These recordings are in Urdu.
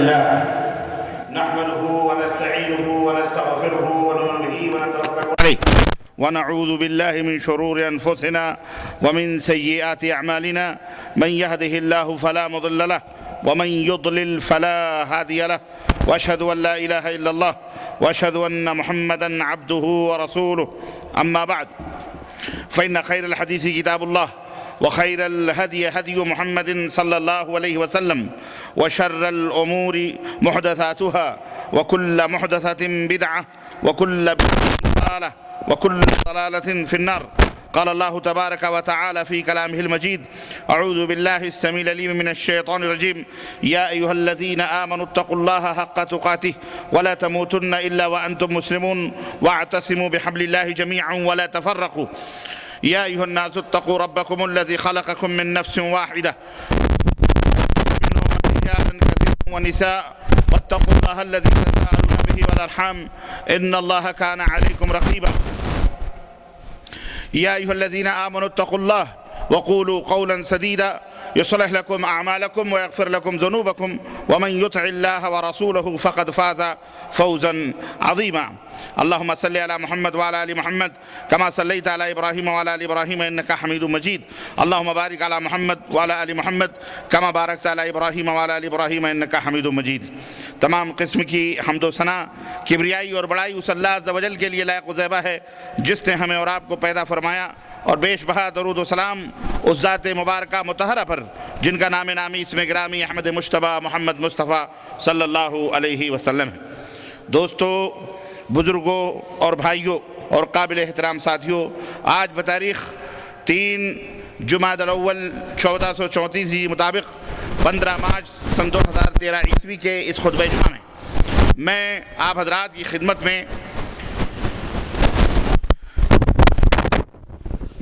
نحمده ونستعينه ونستغفره ونؤمن به ونتوكل عليه ونعوذ بالله من شرور أنفسنا ومن سيئات أعمالنا من يهده الله فلا مضل له ومن يضلل فلا هادي له وأشهد أن لا إله إلا الله وأشهد أن محمدا عبده ورسوله أما بعد فإن خير الحديث كتاب الله وخير الهدي هدي محمد صلى الله عليه وسلم وشر الأمور محدثاتها وكل محدثة بدعة وكل بدعة ضلالة وكل ضلالة في النار. قال الله تبارك وتعالى في كلامه المجيد: أعوذ بالله السميع العليم من الشيطان الرجيم. يا أيها الذين آمنوا اتقوا الله حق تقاته ولا تموتن إلا وأنتم مسلمون واعتصموا بحبل الله جميعا ولا تفرقوا. يا أيها الناس اتقوا ربكم الذي خلقكم من نفس واحدة منهم رجالا كثيرا ونساء واتقوا الله الذي تساءلون به والأرحام إن الله كان عليكم رقيبا. يا أيها الذين آمنوا اتقوا الله وقولوا قولا سديدا يصلح لكم أعمالكم ويغفر لكم ذنوبكم ومن يطع الله ورسوله فقد فاز فوزا عظيما. اللهم صل على محمد وعلى آل محمد كما صليت على إبراهيم وعلى آل إبراهيم إنك حميد مجيد. اللهم بارك على محمد وعلى آل محمد كما باركت على إبراهيم وعلى آل إبراهيم إنك حميد مجيد. تمام قسم کی حمد و ثنا کبریائی اور بڑائی اس اللہ عز و جل کے لیے لائق و زیبا ہے جس نے ہمیں اور آپ کو پیدا فرمایا، اور بیش بہا درود و سلام اس ذات مبارکہ مطہرہ پر جن کا نام نامی اسم گرامی احمد مجتبی محمد مصطفیٰ صلی اللہ علیہ وسلم ہے. دوستو، بزرگوں اور بھائیوں اور قابل احترام ساتھیوں، آج بتاریخ 3 جمادی الاول 1434 مطابق 15 مارچ سن 2013 عیسوی کے اس خطبہ جمعہ میں آپ حضرات کی خدمت میں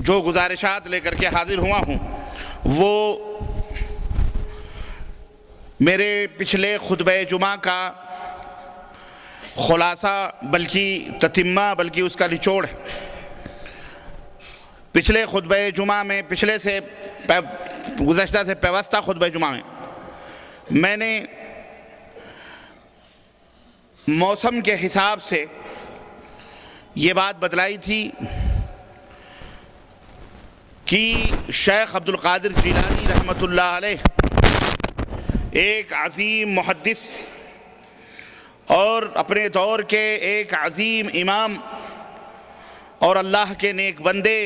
جو گزارشات لے کر کے حاضر ہوا ہوں وہ میرے پچھلے خطبہ جمعہ کا خلاصہ بلکہ تتمہ بلکہ اس کا نچوڑ ہے. پچھلے خطبہ جمعہ میں گزشتہ سے پیوستہ خطبہ جمعہ میں نے موسم کے حساب سے یہ بات بتلائی تھی کہ شیخ عبد القادر جیلانی رحمۃ اللہ علیہ ایک عظیم محدث اور اپنے دور کے ایک عظیم امام اور اللہ کے نیک بندے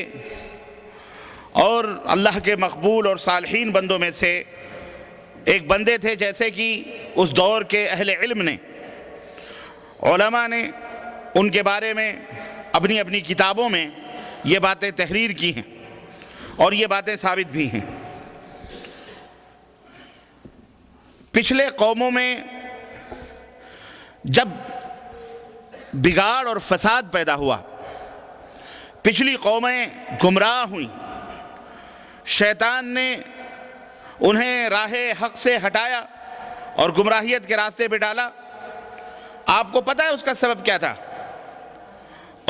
اور اللہ کے مقبول اور صالحین بندوں میں سے ایک بندے تھے. جیسے کہ اس دور کے اہل علم نے، علماء نے ان کے بارے میں اپنی اپنی کتابوں میں یہ باتیں تحریر کی ہیں اور یہ باتیں ثابت بھی ہیں. پچھلے قوموں میں جب بگاڑ اور فساد پیدا ہوا، پچھلی قومیں گمراہ ہوئیں، شیطان نے انہیں راہ حق سے ہٹایا اور گمراہیت کے راستے پہ ڈالا. آپ کو پتہ ہے اس کا سبب کیا تھا؟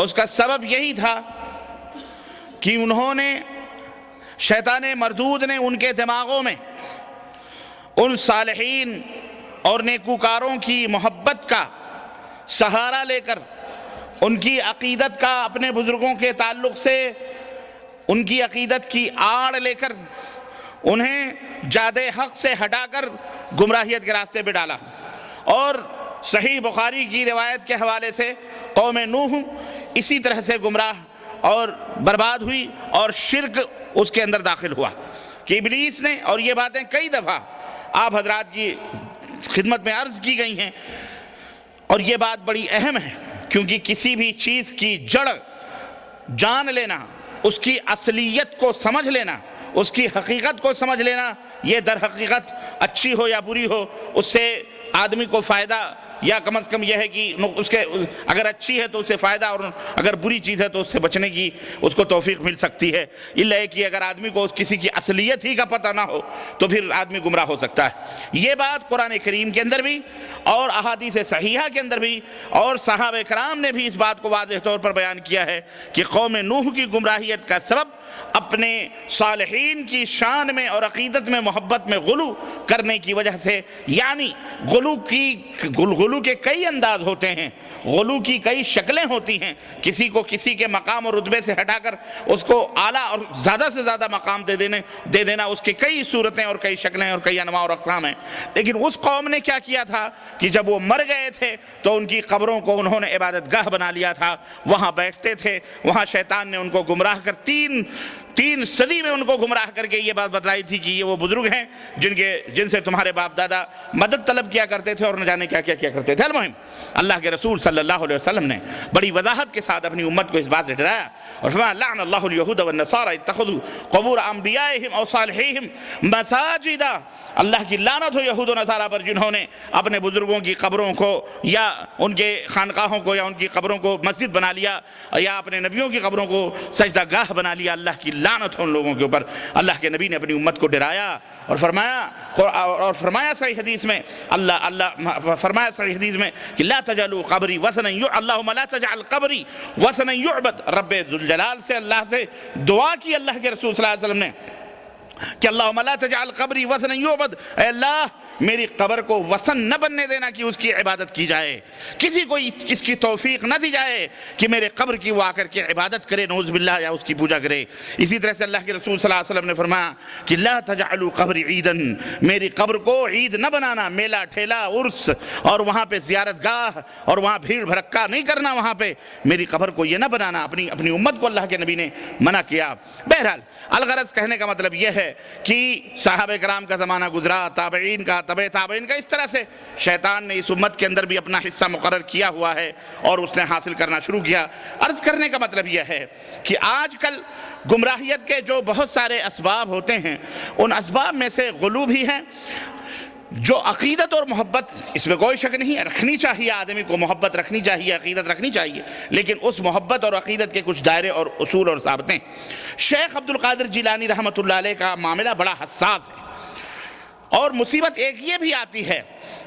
اس کا سبب یہی تھا کہ انہوں نے، شیطان مردود نے ان کے دماغوں میں ان صالحین اور نیکوکاروں کی محبت کا سہارا لے کر، ان کی عقیدت کا، اپنے بزرگوں کے تعلق سے ان کی عقیدت کی آڑ لے کر انہیں جادِ حق سے ہٹا کر گمراہیت کے راستے پہ ڈالا. اور صحیح بخاری کی روایت کے حوالے سے قوم نوح اسی طرح سے گمراہ اور برباد ہوئی اور شرک اس کے اندر داخل ہوا کہ ابلیس نے، اور یہ باتیں کئی دفعہ آپ حضرات کی خدمت میں عرض کی گئی ہیں، اور یہ بات بڑی اہم ہے کیونکہ کسی بھی چیز کی جڑ جان لینا، اس کی اصلیت کو سمجھ لینا، اس کی حقیقت کو سمجھ لینا، یہ در حقیقت اچھی ہو یا بری ہو اس سے آدمی کو فائدہ یا کم از کم یہ ہے کہ اس کے اگر اچھی ہے تو اس سے فائدہ اور اگر بری چیز ہے تو اس سے بچنے کی اس کو توفیق مل سکتی ہے. اللہ کہ اگر آدمی کو کسی کی اصلیت ہی کا پتہ نہ ہو تو پھر آدمی گمراہ ہو سکتا ہے. یہ بات قرآن کریم کے اندر بھی اور احادیث صحیحہ کے اندر بھی اور صحابہ کرام نے بھی اس بات کو واضح طور پر بیان کیا ہے کہ قوم نوح کی گمراہیت کا سبب اپنے صالحین کی شان میں اور عقیدت میں محبت میں غلو کرنے کی وجہ سے. یعنی غلو کے کئی انداز ہوتے ہیں, غلو کی کئی شکلیں ہوتی ہیں. کسی کو کسی کے مقام اور رتبے سے ہٹا کر اس کو اعلیٰ اور زیادہ سے زیادہ مقام دے دینا, اس کی کئی صورتیں اور کئی شکلیں اور کئی انواع اور اقسام ہیں. لیکن اس قوم نے کیا کیا تھا کہ جب وہ مر گئے تھے تو ان کی قبروں کو انہوں نے عبادت گاہ بنا لیا تھا, وہاں بیٹھتے تھے. وہاں شیطان نے ان کو گمراہ کر تین صدی میں ان کو گمراہ کر کے یہ بات بتلائی تھی کہ یہ وہ بزرگ ہیں جن سے تمہارے باپ دادا مدد طلب کیا کرتے تھے اور نہ جانے کیا کیا کرتے تھے. المہم اللہ کے رسول صلی اللہ علیہ وسلم نے بڑی وضاحت کے ساتھ اپنی امت کو اس بات سے ڈرایا اور فرمایا لعن اللہ الیہود والنصارى اتخذوا قبور انبیائہم او صالحیہم مساجدا. اللہ کی لعنت ہو یہود و نصارہ پر جنہوں نے اپنے بزرگوں کی قبروں کو یا ان کے خانقاہوں کو یا ان کی قبروں کو مسجد بنا لیا یا اپنے نبیوں کی قبروں کو سجدہ گاہ بنا لیا. اللہ کی لعنت ہو ان لوگوں کے اوپر. اللہ کے نبی نے اپنی امت کو ڈرایا اور فرمایا صحیح حدیث میں فرمایا صحیح حدیث میں کہ لا تجعلوا قبری وثنا اللہم لا تجعل قبری وثنا یعبد. رب ذوالجلال سے اللہ سے دعا کی اللہ کے رسول صلی اللہ علیہ وسلم نے کہ اللہم لا تجعل قبری وثنا یعبد, اے اللہ میری قبر کو وثن نہ بننے دینا کہ اس کی عبادت کی جائے. کسی کو اس کی توفیق نہ دی جائے کہ میرے قبر کی وہ آ کر کے عبادت کرے نعوذ باللہ یا اس کی پوجا کرے. اسی طرح سے اللہ کے رسول صلی اللہ علیہ وسلم نے فرمایا کہ لا تجعلوا قبری عیدا, میری قبر کو عید نہ بنانا, میلہ ٹھیلا عرس اور وہاں پہ زیارت گاہ اور وہاں بھیڑ بھڑکا نہیں کرنا, وہاں پہ میری قبر کو یہ نہ بنانا. اپنی امت کو اللہ کے نبی نے منع کیا. بہرحال الغرض کہنے کا مطلب یہ ہے کہ صحابہ کرام کا زمانہ گزرا, تابعین کا, تابعین کا, اس طرح سے شیطان نے اس امت کے اندر بھی اپنا حصہ مقرر کیا ہوا ہے اور اس نے حاصل کرنا شروع کیا. عرض کرنے کا مطلب یہ ہے کہ آج کل گمراہیت کے جو بہت سارے اسباب ہوتے ہیں ان اسباب میں سے غلو بھی ہیں. جو عقیدت اور محبت, اس میں کوئی شک نہیں, رکھنی چاہیے آدمی کو, محبت رکھنی چاہیے, عقیدت رکھنی چاہیے, لیکن اس محبت اور عقیدت کے کچھ دائرے اور اصول اور ضابطیں. شیخ عبد القادر جیلانی رحمۃ اللہ علیہ کا معاملہ بڑا حساس ہے اور مصیبت ایک یہ بھی آتی ہے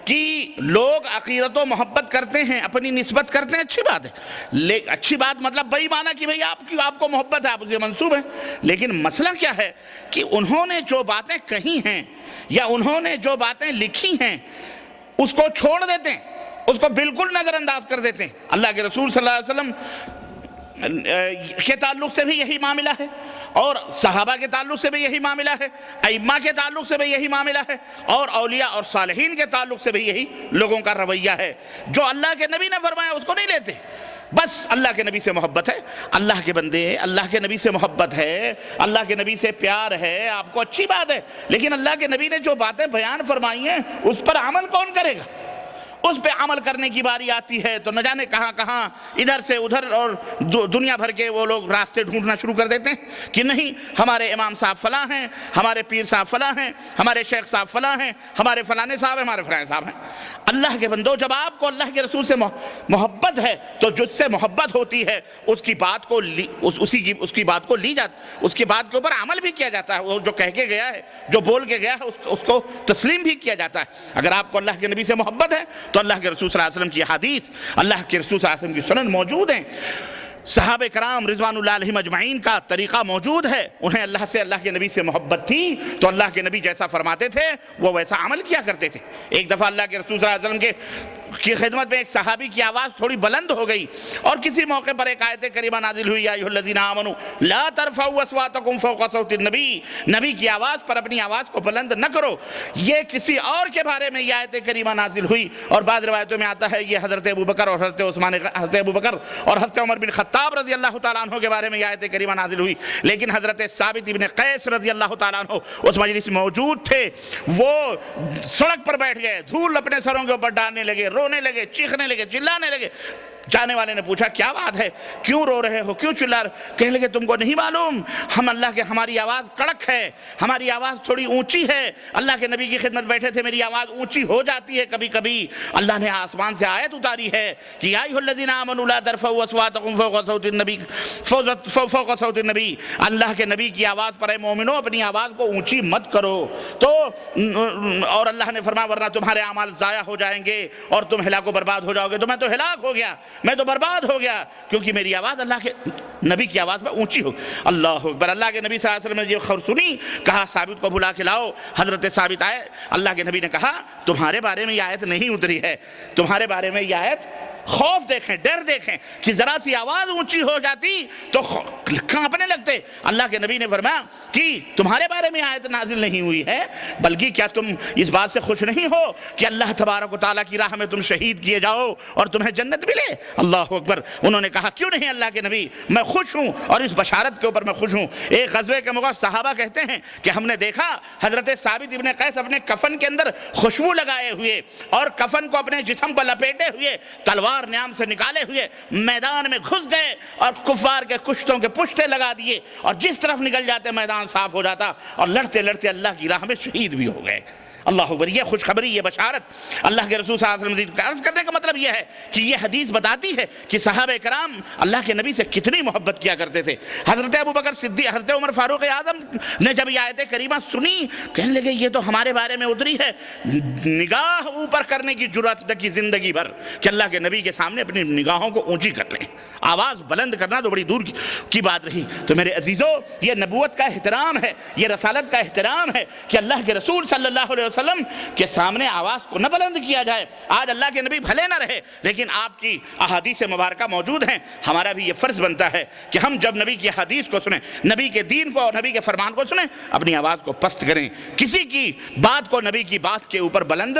کہ لوگ عقیدت و محبت کرتے ہیں, اپنی نسبت کرتے ہیں, اچھی بات ہے, اچھی بات مطلب بھائی مانا کہ بھئی آپ کو محبت ہے, آپ اسے منسوب ہیں. لیکن مسئلہ کیا ہے کہ انہوں نے جو باتیں کہی ہیں یا انہوں نے جو باتیں لکھی ہیں اس کو چھوڑ دیتے ہیں, اس کو بالکل نظر انداز کر دیتے ہیں. اللہ کے رسول صلی اللہ علیہ وسلم کے تعلق سے بھی یہی معاملہ ہے اور صحابہ کے تعلق سے بھی یہی معاملہ ہے, ائمہ کے تعلق سے بھی یہی معاملہ ہے اور اولیاء اور صالحین کے تعلق سے بھی یہی لوگوں کا رویہ ہے. جو اللہ کے نبی نے فرمایا اس کو نہیں لیتے. بس اللہ کے نبی سے محبت ہے, اللہ کے بندے, اللہ کے نبی سے محبت ہے, اللہ کے نبی سے پیار ہے, آپ کو اچھی بات ہے, لیکن اللہ کے نبی نے جو باتیں بیان فرمائی ہیں اس پر عمل کون کرے گا؟ اس پہ عمل کرنے کی باری آتی ہے تو نہ جانے کہاں کہاں ادھر سے ادھر اور دنیا بھر کے وہ لوگ راستے ڈھونڈنا شروع کر دیتے ہیں کہ نہیں ہمارے امام صاحب فلاں ہیں, ہمارے پیر صاحب فلاں ہیں, ہمارے شیخ صاحب فلاں ہیں, ہمارے فلانے صاحب ہیں, ہمارے فلانے صاحب ہیں. اللہ کے بندو, جب آپ کو اللہ کے رسول سے محبت ہے تو جس سے محبت ہوتی ہے اس کی بات کو اس کی بات کو لی جاتی, اس کی بات کے اوپر عمل بھی کیا جاتا ہے. وہ جو کہہ کے گیا ہے, جو بول کے گیا ہے اس کو تسلیم بھی کیا جاتا ہے. اگر آپ کو اللہ کے نبی سے محبت ہے تو اللہ کے رسول صلی اللہ علیہ وسلم کی حدیث, اللہ کے رسول صلی اللہ علیہ وسلم کی سنن موجود ہیں, صحابہ کرام رضوان اللہ علیہم اجمعین کا طریقہ موجود ہے. انہیں اللہ سے, اللہ کے نبی سے محبت تھی تو اللہ کے نبی جیسا فرماتے تھے وہ ویسا عمل کیا کرتے تھے. ایک دفعہ اللہ کے رسول صلی اللہ علیہ وسلم کی خدمت میں ایک صحابی کی آواز تھوڑی بلند ہو گئی اور کسی موقع پر ایک آیت کریمہ نازل ہوئی, یا ایھا الذین آمنوا لا ترفعوا اصواتکم فوق صوت النبی, نبی کی آواز پر اپنی آواز کو بلند نہ کرو. یہ کسی اور کے بارے میں یہ آیت کریمہ نازل ہوئی اور بعض روایتوں میں آتا ہے یہ حضرت ابوبکر اور حضرت ابوبکر اور حضرت عمر بن خطاب رضی اللہ تعالیٰ عنہ کے بارے میں یہ آیت کریمہ نازل ہوئی. لیکن حضرت ثابت ابن قیس رضی اللہ تعالیٰ عنہ اس مجلس میں موجود تھے, وہ سڑک پر بیٹھ گئے, دھول اپنے سروں کے اوپر ڈالنے لگے, رونے لگے, چیخنے لگے, چلانے لگے. جانے والے نے پوچھا کیا بات ہے، کیوں رو رہے ہو، کیوں چلا رہے؟ کہنے لگے تم کو نہیں معلوم ہم اللہ کے، ہماری آواز کڑک ہے، ہماری آواز تھوڑی اونچی ہے، اللہ کے نبی کی خدمت بیٹھے تھے، میری آواز اونچی ہو جاتی ہے کبھی کبھی۔ اللہ نے آسمان سے آیت اتاری ہے کہ یا ایھا الذین آمنوا لا ترفعوا اصواتکم فوق صوت النبی، اللہ کے نبی کی آواز پر اے مومنو اپنی آواز کو اونچی مت کرو۔ تو اور اللہ نے فرمایا ورنہ تمہارے اعمال ضائع ہو جائیں گے اور تم ہلاک و برباد ہو جاؤ گے۔ تو میں تو ہلاک ہو گیا، میں تو برباد ہو گیا، کیونکہ میری آواز اللہ کے نبی کی آواز پر اونچی ہو۔ اللہ اکبر۔ اللہ کے نبی صلی اللہ علیہ وسلم نے یہ خبر سنی، کہا ثابت کو بلا کے لاؤ۔ حضرت ثابت آئے، اللہ کے نبی نے کہا تمہارے بارے میں یہ آیت نہیں اتری ہے، تمہارے بارے میں یہ آیت، خوف دیکھیں، ڈر دیکھیں کہ ذرا سی آواز اونچی ہو جاتی تو کانپنے لگتے۔ اللہ کے نبی نے فرمایا کہ تمہارے بارے میں آیت نازل نہیں ہوئی ہے، بلکہ کیا تم اس بات سے خوش نہیں ہو کہ اللہ تبارک و تعالیٰ کی راہ میں تم شہید کیے جاؤ اور تمہیں جنت ملے؟ اللہ اکبر۔ انہوں نے کہا کیوں نہیں اللہ کے نبی، میں خوش ہوں اور اس بشارت کے اوپر میں خوش ہوں۔ ایک غزوے کے موقع صحابہ کہتے ہیں کہ ہم نے دیکھا حضرت ثابت ابن قیس اپنے کفن کے اندر خوشبو لگائے ہوئے اور کفن کو اپنے جسم پر لپیٹے ہوئے، تلوار نیام سے نکالے ہوئے میدان میں گھس گئے اور کفار کے کشتوں کے پشتے لگا دیے، اور جس طرف نکل جاتے میدان صاف ہو جاتا، اور لڑتے لڑتے اللہ کی راہ میں شہید بھی ہو گئے۔ اللہ اکبر۔ یہ خوشخبری، یہ بشارت اللہ کے رسول صلی اللہ علیہ وسلم عرض کرنے کا مطلب یہ ہے کہ یہ حدیث بتاتی ہے کہ صحابہ کرام اللہ کے نبی سے کتنی محبت کیا کرتے تھے۔ حضرت ابوبکر صدیق، حضرت عمر فاروق اعظم نے جب یہ آیت کریمہ سنی، کہنے لگے یہ تو ہمارے بارے میں اتری ہے، نگاہ اوپر کرنے کی جرأت تک کی زندگی بھر کہ اللہ کے نبی کے سامنے اپنی نگاہوں کو اونچی کر لیں۔ آواز بلند کرنا تو بڑی دور کی بات رہی۔ تو میرے عزیزو، یہ نبوت کا احترام ہے، یہ رسالت کا احترام ہے کہ اللہ کے رسول صلی اللہ علیہ وسلم کے سامنے آواز کو نہ بلند کیا جائے۔ آج اللہ کے نبی بھلے نہ رہے لیکن آپ کی احادیث مبارکہ موجود ہیں، ہمارا بھی یہ فرض بنتا ہے کہ ہم جب نبی کی حدیث کو سنیں، نبی کے دین کو اور نبی کے فرمان کو سنیں، اپنی آواز کو پست کریں، کسی کی بات کو نبی کی بات کے اوپر بلند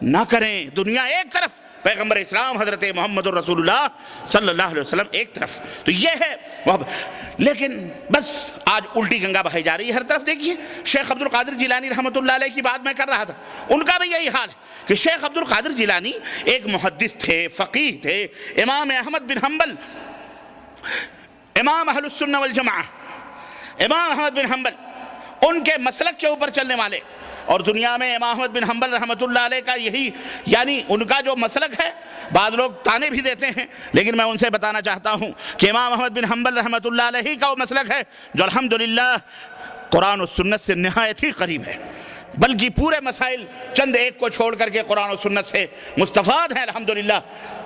نہ کریں۔ دنیا ایک طرف، پیغمبر اسلام حضرت محمد رسول اللہ صلی اللہ علیہ وسلم ایک طرف، تو یہ ہے لیکن بس آج الٹی گنگا بہائی جا رہی ہے ہر طرف۔ دیکھیے شیخ عبد القادر جیلانی رحمۃ اللہ علیہ کی بات میں کر رہا تھا، ان کا بھی یہی حال ہے کہ شیخ عبد القادر جیلانی ایک محدث تھے، فقیہ تھے، امام احمد بن حنبل، امام اہل السنہ والجماعہ، امام احمد بن حنبل، ان کے مسلک کے اوپر چلنے والے، اور دنیا میں امام احمد بن حنبل رحمۃ اللہ علیہ کا یہی، یعنی ان کا جو مسلک ہے، بعض لوگ تانے بھی دیتے ہیں لیکن میں ان سے بتانا چاہتا ہوں کہ امام احمد بن حنبل رحمۃ اللہ علیہ کا وہ مسلک ہے جو الحمدللہ قرآن و سنت سے نہایت ہی قریب ہے، بلکہ پورے مسائل چند ایک کو چھوڑ کر کے قرآن و سنت سے مستفاد ہیں الحمدللہ،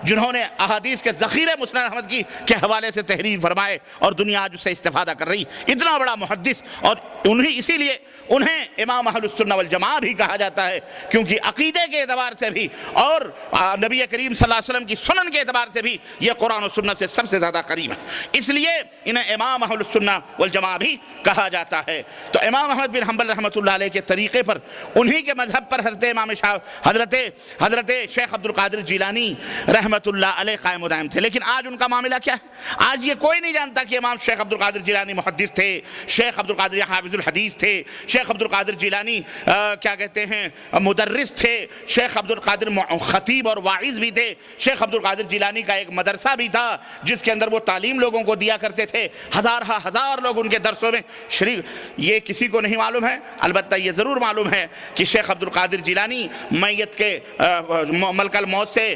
جنہوں نے احادیث کے ذخیرے مسند احمد کی کے حوالے سے تحریر فرمائے اور دنیا آج اس سے استفادہ کر رہی۔ اتنا بڑا محدث، اور اسی لیے انہیں امام اہل السنہ والجماعہ بھی کہا جاتا ہے، کیونکہ عقیدے کے اعتبار سے بھی اور نبی کریم صلی اللہ علیہ وسلم کی سنن کے اعتبار سے بھی یہ قرآن و سنت سے سب سے زیادہ قریب ہے، اس لیے انہیں امام اہل السنہ والجماعہ بھی کہا جاتا ہے۔ تو امام احمد بن حنبل رحمۃ اللہ علیہ کے طریقے پر، انہی کے مذہب پر حضرت شیخ عبد القادر جیلانی رحمۃ اللہ علیہ قائم و دائم تھے۔ لیکن آج ان کا معاملہ کیا ہے؟ آج یہ کوئی نہیں جانتا کہ امام شیخ عبد القادر جیلانی محدث تھے، شیخ عبد القادر حافظ الحدیث تھے، شیخ عبد القادر جیلانی کیا کہتے ہیں مدرس تھے، شیخ عبد القادر خطیب اور واعظ بھی تھے، شیخ عبد القادر جیلانی کا ایک مدرسہ بھی تھا جس کے اندر وہ تعلیم لوگوں کو دیا کرتے تھے، ہزار لوگ ان کے درسوں میں شریک۔ یہ کسی کو نہیں معلوم ہے، البتہ یہ ضرور معلوم ہے کہ شیخ عبد القادر جیلانی میت کے ملک الموت سے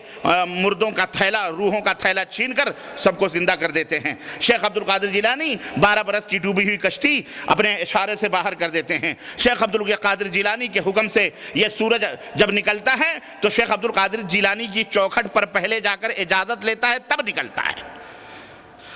مردوں کا تھیلا، روحوں کا تھیلا چھین کر سب کو زندہ کر دیتے ہیں۔ شیخ عبد القادر جیلانی 12 برس کی ڈوبی ہوئی کشتی اپنے اشارے سے باہر کر دیتے ہیں۔ شیخ عبد القادر جیلانی کے حکم سے یہ سورج جب نکلتا ہے تو شیخ عبد القادر جیلانی کی چوکھٹ پر پہلے جا کر اجازت لیتا ہے، تب نکلتا ہے۔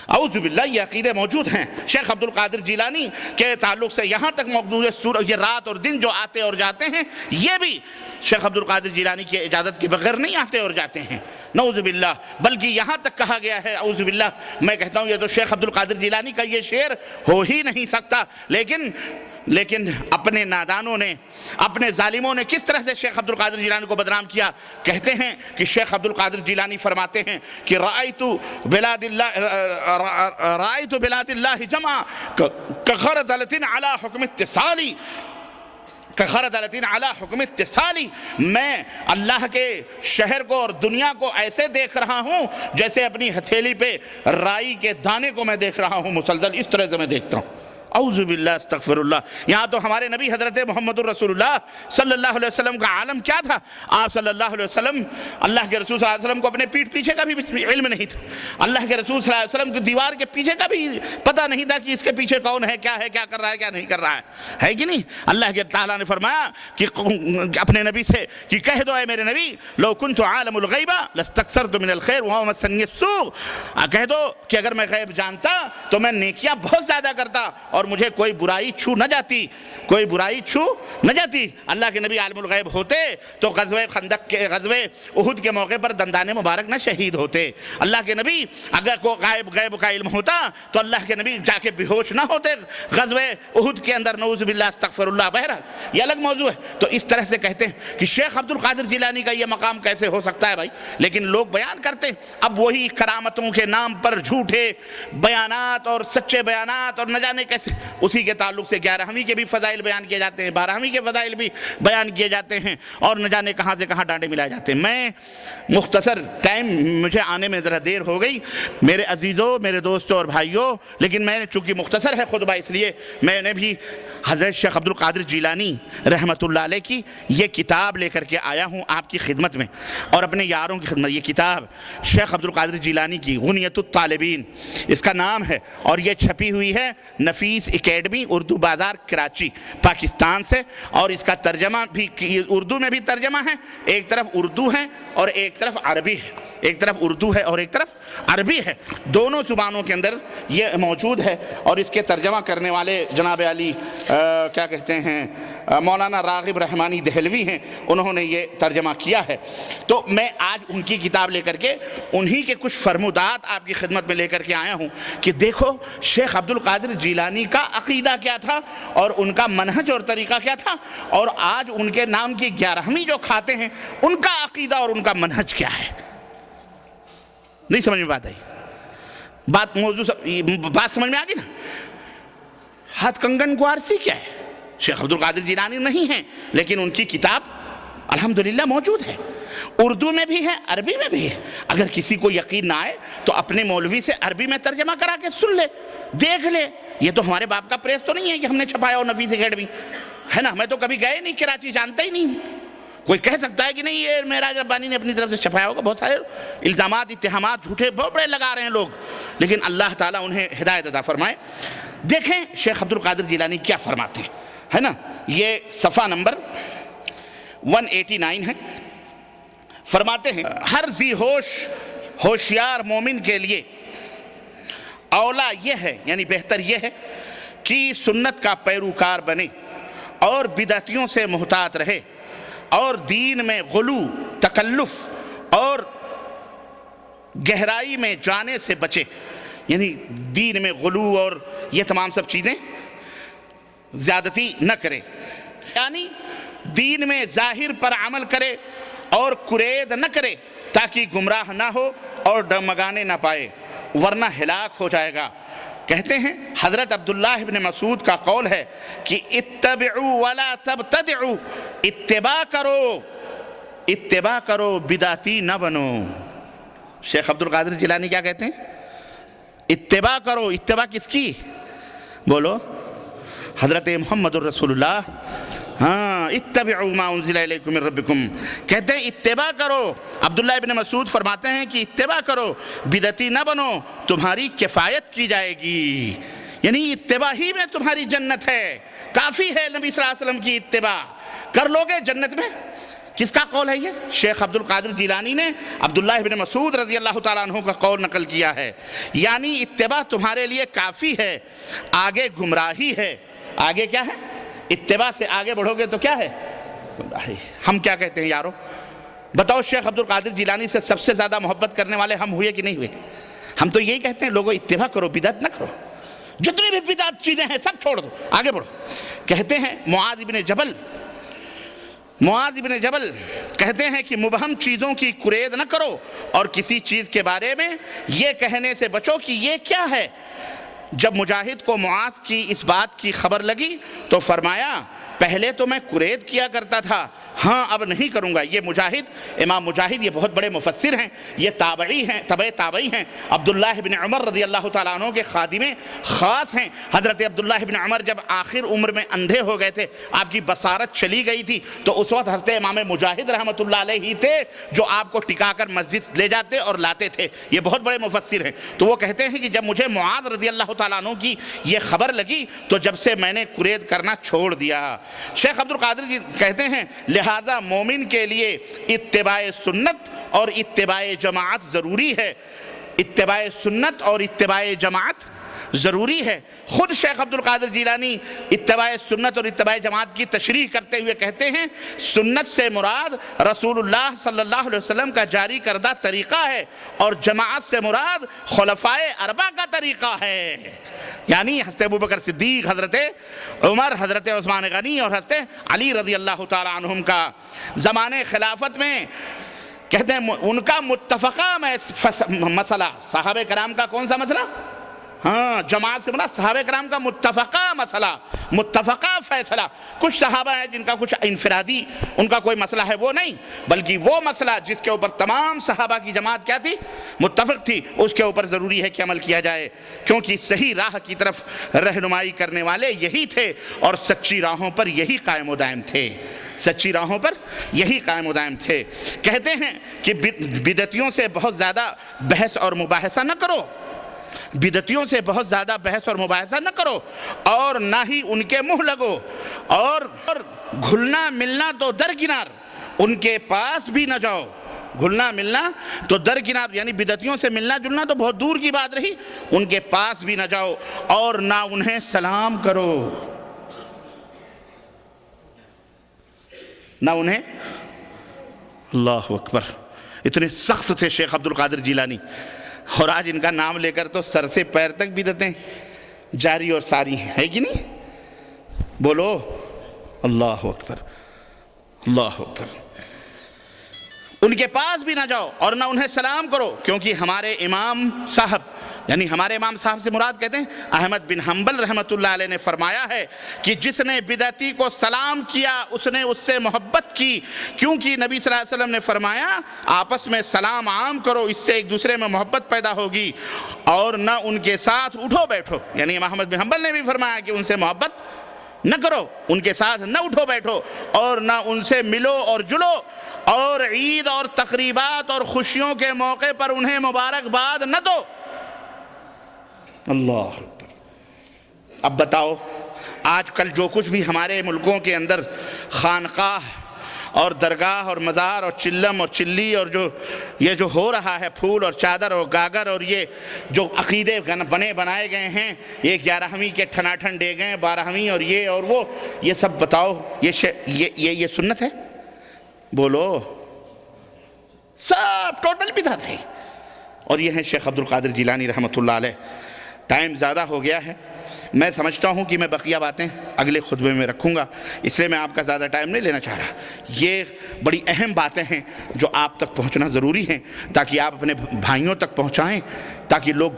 اعوذ باللہ، یہ عقیدے موجود ہیں شیخ عبد القادر جیلانی کے تعلق سے، یہاں تک موجود ہے یہ رات اور دن جو آتے اور جاتے ہیں یہ بھی شیخ عبد القادر جیلانی کی اجازت کے بغیر نہیں آتے اور جاتے ہیں، نعوذ باللہ۔ بلکہ یہاں تک کہا گیا ہے، اعوذ باللہ، میں کہتا ہوں یہ تو شیخ عبد القادر جیلانی کا یہ شعر ہو ہی نہیں سکتا، لیکن اپنے نادانوں نے، اپنے ظالموں نے کس طرح سے شیخ عبد القادر جیلانی کو بدنام کیا۔ کہتے ہیں کہ شیخ عبد القادر جیلانی فرماتے ہیں کہ رأیت بلاد اللہ جمع کخردلۃ علی حکم اتصالی، کخردلتین علی حکم اتصالی، میں اللہ کے شہر کو اور دنیا کو ایسے دیکھ رہا ہوں جیسے اپنی ہتھیلی پہ رائی کے دانے کو میں دیکھ رہا ہوں، مسلسل اس طرح سے میں دیکھتا ہوں۔ اعوذ باللہ استغفر اللہ۔ یہاں تو ہمارے نبی حضرت محمد الرسول اللہ صلی اللہ علیہ وسلم کا عالم کیا تھا؟ آپ صلی اللہ علیہ وسلم، اللہ کے رسول صلی اللہ علیہ وسلم کو اپنے پیٹھ پیچھے کا بھی علم نہیں تھا، اللہ کے رسول صلی اللہ علیہ وسلم کو دیوار کے پیچھے کا بھی پتہ نہیں تھا کہ اس کے پیچھے کون ہے، کیا کر رہا ہے، کیا نہیں کر رہا ہے کہ نہیں؟ اللہ کے تعالیٰ نے فرمایا کہ اپنے نبی سے کہ کہہ دو اے میرے نبی، لو کنت عالم الغیب لاستکثرت من الخیر وما مسنی السوء، کہہ دو کہ اگر میں غیب جانتا تو میں نیکیاں بہت زیادہ کرتا اور مجھے کوئی برائی چھو نہ جاتی، کوئی برائی چھو نہ جاتی۔ اللہ کے نبی عالم الغیب ہوتے تو غزوہ خندق کے، غزوہ احد کے موقع پر دندان مبارک نہ شہید ہوتے۔ اللہ کے نبی اگر کو غیب کا علم ہوتا تو اللہ کے نبی جا کے بے ہوش نہ ہوتے غزوہ احد کے اندر، نعوذ باللہ استغفر اللہ۔ بہرحال یہ الگ موضوع ہے۔ تو اس طرح سے کہتے ہیں کہ شیخ عبد القادر جیلانی کا یہ مقام کیسے ہو سکتا ہے بھائی؟ لیکن لوگ بیان کرتے ہیں، اب وہی کرامتوں کے نام پر جھوٹے بیانات اور سچے بیانات اور نہ جانے کیسے، اسی کے تعلق سے 11ویں کے بھی فضائل بیان کیے جاتے ہیں، 12ویں کے فضائل بھی بیان کیے جاتے ہیں، اور نہ جانے کہاں سے کہاں ڈانڈے ملائے جاتے ہیں۔ میں مختصر ٹائم مجھے آنے میں ذرا دیر ہو گئی میرے عزیزوں، میرے دوستوں اور بھائیوں، لیکن میں نے چونکہ مختصر ہے خطبہ، اس لیے میں نے بھی حضرت شیخ عبد القادر جیلانی رحمۃ اللہ علیہ کی یہ کتاب لے کر کے آیا ہوں آپ کی خدمت میں اور اپنے یاروں کی خدمت۔ یہ کتاب شیخ عبد القادر جیلانی کی غنیۃ الطالبین اس کا نام ہے، اور یہ چھپی ہوئی ہے نفیس اکیڈمی اردو بازار کراچی پاکستان سے، اور اس کا ترجمہ بھی اردو میں بھی ترجمہ ہے، ایک طرف اردو ہے اور ایک طرف عربی ہے، ایک طرف اردو ہے اور ایک طرف عربی ہے، دونوں زبانوں کے اندر یہ موجود ہے۔ اور اس کے ترجمہ کرنے والے جناب علی کیا کہتے ہیں مولانا راغب رحمانی دہلوی ہیں، انہوں نے یہ ترجمہ کیا ہے۔ تو میں آج ان کی کتاب لے کر کے انہی کے کچھ فرمودات آپ کی خدمت میں لے کر کے آیا ہوں کہ دیکھو شیخ عبد القادر جیلانی کا عقیدہ کیا تھا اور ان کا منہج اور طریقہ کیا تھا، اور آج ان کے نام کی 11ویں جو کھاتے ہیں ان کا عقیدہ اور ان کا منہج کیا ہے۔ نہیں سمجھ میں بات آئی؟ بات سمجھ میں آ گئی نا؟ ہاتھ کنگن کو آرسی کیا ہے؟ شیخ عبد القادر جیلانی نہیں ہیں، لیکن ان کی کتاب الحمدللہ موجود ہے، اردو میں بھی ہے، عربی میں بھی ہے۔ اگر کسی کو یقین نہ آئے تو اپنے مولوی سے عربی میں ترجمہ کرا کے سن لے، دیکھ لے۔ یہ تو ہمارے باپ کا پریس تو نہیں ہے کہ ہم نے چھپایا ہو نفیس اکیڈمی، ہے نا؟ میں تو کبھی گئے نہیں کراچی، جانتا ہی نہیں۔ کوئی کہہ سکتا ہے کہ نہیں یہ معراج ربانی نے اپنی طرف سے چھپایا ہوگا، بہت سارے الزامات اتہامات جھوٹے بہت بڑے لگا رہے ہیں لوگ، لیکن اللہ تعالیٰ انہیں ہدایت عطا فرمائے۔ دیکھیں شیخ عبد القادر جیلانی کیا فرماتے ہیں، ہے نا؟ یہ صفحہ نمبر 189 ہے۔ فرماتے ہیں ہر ذی ہوش ہوشیار مومن کے لیے اولا یہ ہے، یعنی بہتر یہ ہے کہ سنت کا پیروکار بنے اور بدعتیوں سے محتاط رہے اور دین میں غلو، تکلف اور گہرائی میں جانے سے بچے، یعنی دین میں غلو اور یہ تمام سب چیزیں زیادتی نہ کرے، یعنی دین میں ظاہر پر عمل کرے اور کرید نہ کرے تاکہ گمراہ نہ ہو اور ڈگمگانے نہ پائے ورنہ ہلاک ہو جائے گا۔ کہتے ہیں حضرت عبداللہ ابن مسعود کا قول ہے کہ اتبعوا ولا تبتدعوا، اتباع کرو بدعتی نہ بنو۔ شیخ عبد القادر جیلانی کیا کہتے ہیں؟ اتباع کرو۔ اتباع کس کی؟ بولو، حضرت محمد الرسول اللہ۔ ہاں، اتبعوا ما انزل الیکم من ربکم، کہتے ہیں اتباع کرو۔ عبداللہ ابن مسعود فرماتے ہیں کہ اتباع کرو، بدعتی نہ بنو، تمہاری کفایت کی جائے گی، یعنی اتباع ہی میں تمہاری جنت ہے، کافی ہے نبی صلی اللہ علیہ وسلم کی اتباع، کر لوگے جنت میں۔ کس کا قول ہے یہ؟ شیخ عبد القادر جیلانی نے عبداللہ ابن مسعود رضی اللہ تعالیٰ عنہ کا قول نقل کیا ہے، یعنی اتباع تمہارے لیے کافی ہے، آگے گمراہی ہے۔ آگے کیا ہے؟ اتباع سے آگے بڑھو گے تو کیا ہے؟ گمراہی۔ ہم کیا کہتے ہیں یارو؟ بتاؤ، شیخ عبد القادر جیلانی سے سب سے زیادہ محبت کرنے والے ہم ہوئے کہ نہیں ہوئے؟ ہم تو یہی کہتے ہیں لوگوں اتباع کرو، بدعت نہ کرو، جتنی بھی بدعت چیزیں ہیں سب چھوڑ دو، آگے بڑھو۔ کہتے ہیں معاذ ابن جبل کہتے ہیں کہ مبہم چیزوں کی کرید نہ کرو اور کسی چیز کے بارے میں یہ کہنے سے بچو کہ یہ کیا ہے، جب مجاہد کو معاذ کی اس بات کی خبر لگی تو فرمایا پہلے تو میں قرید کیا کرتا تھا، ہاں اب نہیں کروں گا۔ یہ مجاہد، امام مجاہد یہ بہت بڑے مفسر ہیں، یہ تابعی ہیں، تابعی ہیں، عبداللہ بن عمر رضی اللہ تعالیٰ عنہ کے خادم خاص ہیں۔ حضرت عبداللہ بن عمر جب آخر عمر میں اندھے ہو گئے تھے، آپ کی بصارت چلی گئی تھی، تو اس وقت حضرت امام مجاہد رحمۃ اللہ علیہ ہی تھے جو آپ کو ٹکا کر مسجد لے جاتے اور لاتے تھے۔ یہ بہت بڑے مفسر ہیں۔ تو وہ کہتے ہیں کہ جب مجھے معاذ رضی اللہ تعالیٰ عنہ کی یہ خبر لگی تو جب سے میں نے قرید کرنا چھوڑ دیا۔ شیخ عبد القادر جی کہتے ہیں لہٰذا مومن کے لیے اتباع سنت اور اتباع جماعت ضروری ہے، اتباع سنت اور اتباع جماعت ضروری ہے۔ خود شیخ عبد القادر جیلانی اتباع سنت اور اتباع جماعت کی تشریح کرتے ہوئے کہتے ہیں سنت سے مراد رسول اللہ صلی اللہ علیہ وسلم کا جاری کردہ طریقہ ہے اور جماعت سے مراد خلفائے اربعہ کا طریقہ ہے، یعنی حضرت ابوبکر صدیق، حضرت عمر، حضرت عثمان غنی اور حضرت علی رضی اللہ تعالی عنہم کا زمانے خلافت میں کہتے ہیں ان کا متفقہ مسئلہ، صحابہ کرام کا کون سا مسئلہ؟ ہاں، جماعت سے مراد صحابہ کرام کا متفقہ مسئلہ، متفقہ فیصلہ۔ کچھ صحابہ ہیں جن کا کچھ انفرادی ان کا کوئی مسئلہ ہے، وہ نہیں، بلکہ وہ مسئلہ جس کے اوپر تمام صحابہ کی جماعت کیا تھی؟ متفق تھی، اس کے اوپر ضروری ہے کہ عمل کیا جائے، کیونکہ صحیح راہ کی طرف رہنمائی کرنے والے یہی تھے اور سچی راہوں پر یہی قائم و دائم تھے، سچی راہوں پر یہی قائم و دائم تھے۔ کہتے ہیں کہ بدعتیوں سے بہت زیادہ بحث اور مباحثہ نہ کرو، بدعتیوں سے بہت زیادہ بحث اور مباحثہ نہ کرو اور نہ ہی ان کے منہ لگو، اور گھلنا ملنا تو درکنار، ان کے پاس بھی نہ جاؤ۔ گھلنا ملنا تو درکنار، یعنی بدعتیوں سے ملنا جلنا تو بہت دور کی بات رہی، ان کے پاس بھی نہ جاؤ اور نہ انہیں سلام کرو، نہ انہیں۔ اللہ اکبر، اتنے سخت تھے شیخ عبد القادر جیلانی، اور آج ان کا نام لے کر تو سر سے پیر تک بدعتیں جاری اور ساری ہیں، ہے کہ نہیں؟ بولو اللہ اکبر، اللہ اکبر۔ ان کے پاس بھی نہ جاؤ اور نہ انہیں سلام کرو، کیونکہ ہمارے امام صاحب، یعنی ہمارے امام صاحب سے مراد کہتے ہیں احمد بن حنبل رحمۃ اللہ علیہ نے فرمایا ہے کہ جس نے بدعتی کو سلام کیا اس نے اس سے محبت کی، کیونکہ نبی صلی اللہ علیہ وسلم نے فرمایا آپس میں سلام عام کرو، اس سے ایک دوسرے میں محبت پیدا ہوگی، اور نہ ان کے ساتھ اٹھو بیٹھو، یعنی امام احمد بن حنبل نے بھی فرمایا کہ ان سے محبت نہ کرو، ان کے ساتھ نہ اٹھو بیٹھو اور نہ ان سے ملو اور جلو، اور عید اور تقریبات اور خوشیوں کے موقع پر انہیں مبارکباد نہ دو۔ اللہ اکبر۔ اب بتاؤ آج کل جو کچھ بھی ہمارے ملکوں کے اندر خانقاہ اور درگاہ اور مزار اور چلم اور چلی اور یہ جو ہو رہا ہے، پھول اور چادر اور گاگر اور یہ جو عقیدے بنائے گئے ہیں، یہ 11ویں کے ٹھناٹھن ڈے گئے، 12ویں اور یہ اور وہ، یہ سب بتاؤ یہ سنت ہے؟ بولو، سب ٹوٹل بدعت ہے۔ اور یہ ہیں شیخ عبد القادر جیلانی رحمۃ اللہ علیہ۔ ٹائم زیادہ ہو گیا ہے، میں سمجھتا ہوں کہ میں بقیہ باتیں اگلے خطبے میں رکھوں گا، اس لیے میں آپ کا زیادہ ٹائم نہیں لینا چاہ رہا۔ یہ بڑی اہم باتیں ہیں جو آپ تک پہنچنا ضروری ہیں، تاکہ آپ اپنے بھائیوں تک پہنچائیں، تاکہ لوگ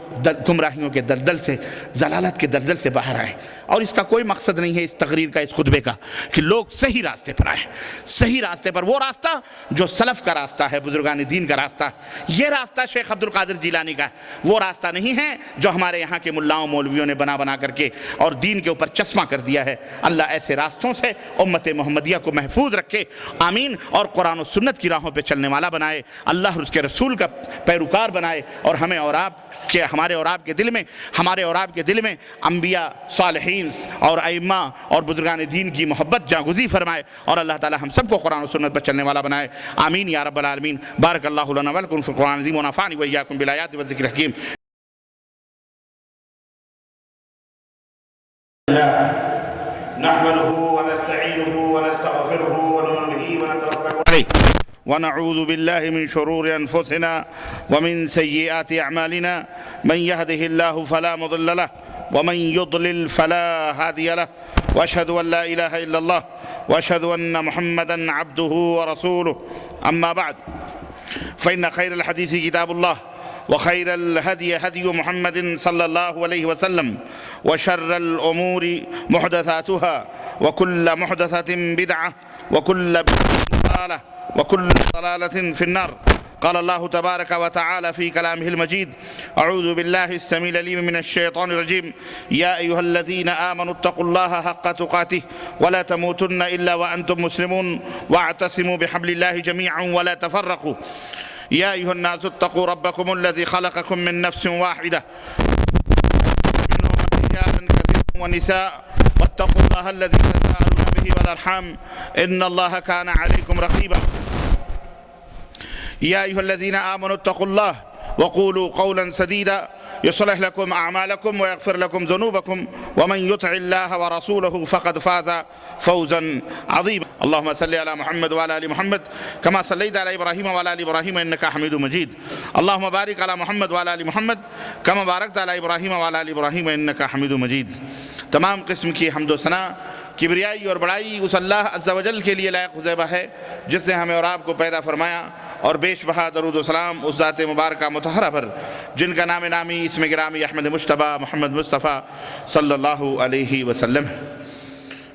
گمراہیوں کے دلدل سے، ضلالت کے دلدل سے باہر آئیں۔ اور اس کا کوئی مقصد نہیں ہے اس تقریر کا، اس خطبے کا، کہ لوگ صحیح راستے پر آئیں، صحیح راستے پر، وہ راستہ جو سلف کا راستہ ہے، بزرگان دین کا راستہ۔ یہ راستہ شیخ عبد القادر جیلانی کا ہے، وہ راستہ نہیں ہے جو ہمارے یہاں کے ملاؤں مولویوں نے بنا کر کے اور دین کے اوپر چشمہ کر دیا ہے۔ اللہ ایسے راستوں سے امت محمدیہ کو محفوظ رکھے، آمین، اور قرآن و سنت کی راہوں پہ چلنے والا بنائے، اللہ اور اس کے رسول کا پیروکار بنائے، اور ہمیں اور آپ کہ ہمارے اور آپ کے دل میں انبیاء، صالحین اور ائمہ اور بزرگان دین کی محبت جاگزی فرمائے، اور اللہ تعالی ہم سب کو قرآن و سنت پر چلنے والا بنائے، آمین یا رب العالمین۔ بارک اللہ لنا ولکم فی القرآن العظیم ونفعنی وإیاکم بالآیات والذکر الحکیم۔ نحمده ونستعینه ونستغفره ونؤمن به ونتوکل علیہ ونعوذ بالله من شرور أنفسنا ومن سيئات أعمالنا، من يهده الله فلا مضل له ومن يضلل فلا هادي له، وأشهد أن لا إله إلا الله وأشهد أن محمدا عبده ورسوله، أما بعد فإن خير الحديث كتاب الله وخير الهدي هدي محمد صلى الله عليه وسلم وشر الأمور محدثاتها وكل محدثة بدعة وكل بدعة ضلالة وكل ضلالة في النار. قال الله تبارك وتعالى في كلامه المجيد: أعوذ بالله السميع العليم من الشيطان الرجيم. يا أيها الذين آمنوا اتقوا الله حق تقاته ولا تموتن إلا وأنتم مسلمون واعتصموا بحبل الله جميعا ولا تفرقوا. يا أيها الناس اتقوا ربكم الذي خلقكم من نفس واحدة منهم رجالا كثيرا ونساء واتقوا الله الذي تساءلون به والأرحام إن الله كان عليكم رقيبا. يا أيها الذين آمنوا اتقوا الله وقولوا قولا سديدا يصلح لكم أعمالكم ويغفر لكم ذنوبكم ومن يطع الله ورسوله فقد فاز فوزا عظيما. اللهم صل على محمد وعلى آل محمد كما صليت على إبراهيم وعلى آل إبراهيم إنك حميد مجيد. اللهم بارك على محمد وعلى آل محمد كما باركت على إبراهيم وعلى آل إبراهيم إنك حميد مجيد. تمام قسم کی حمد و ثنا، کبریائی اور بڑائی اس اللہ عز و جل کے لیے لائق زیبہ ہے جس نے ہمیں اور آپ کو پیدا فرمایا، اور بیش بہا درود و سلام اس ذات مبارکہ مطہرہ پر جن کا نام نامی اسم گرامی احمد مجتبیٰ محمد مصطفیٰ صلی اللہ علیہ وسلم ہے۔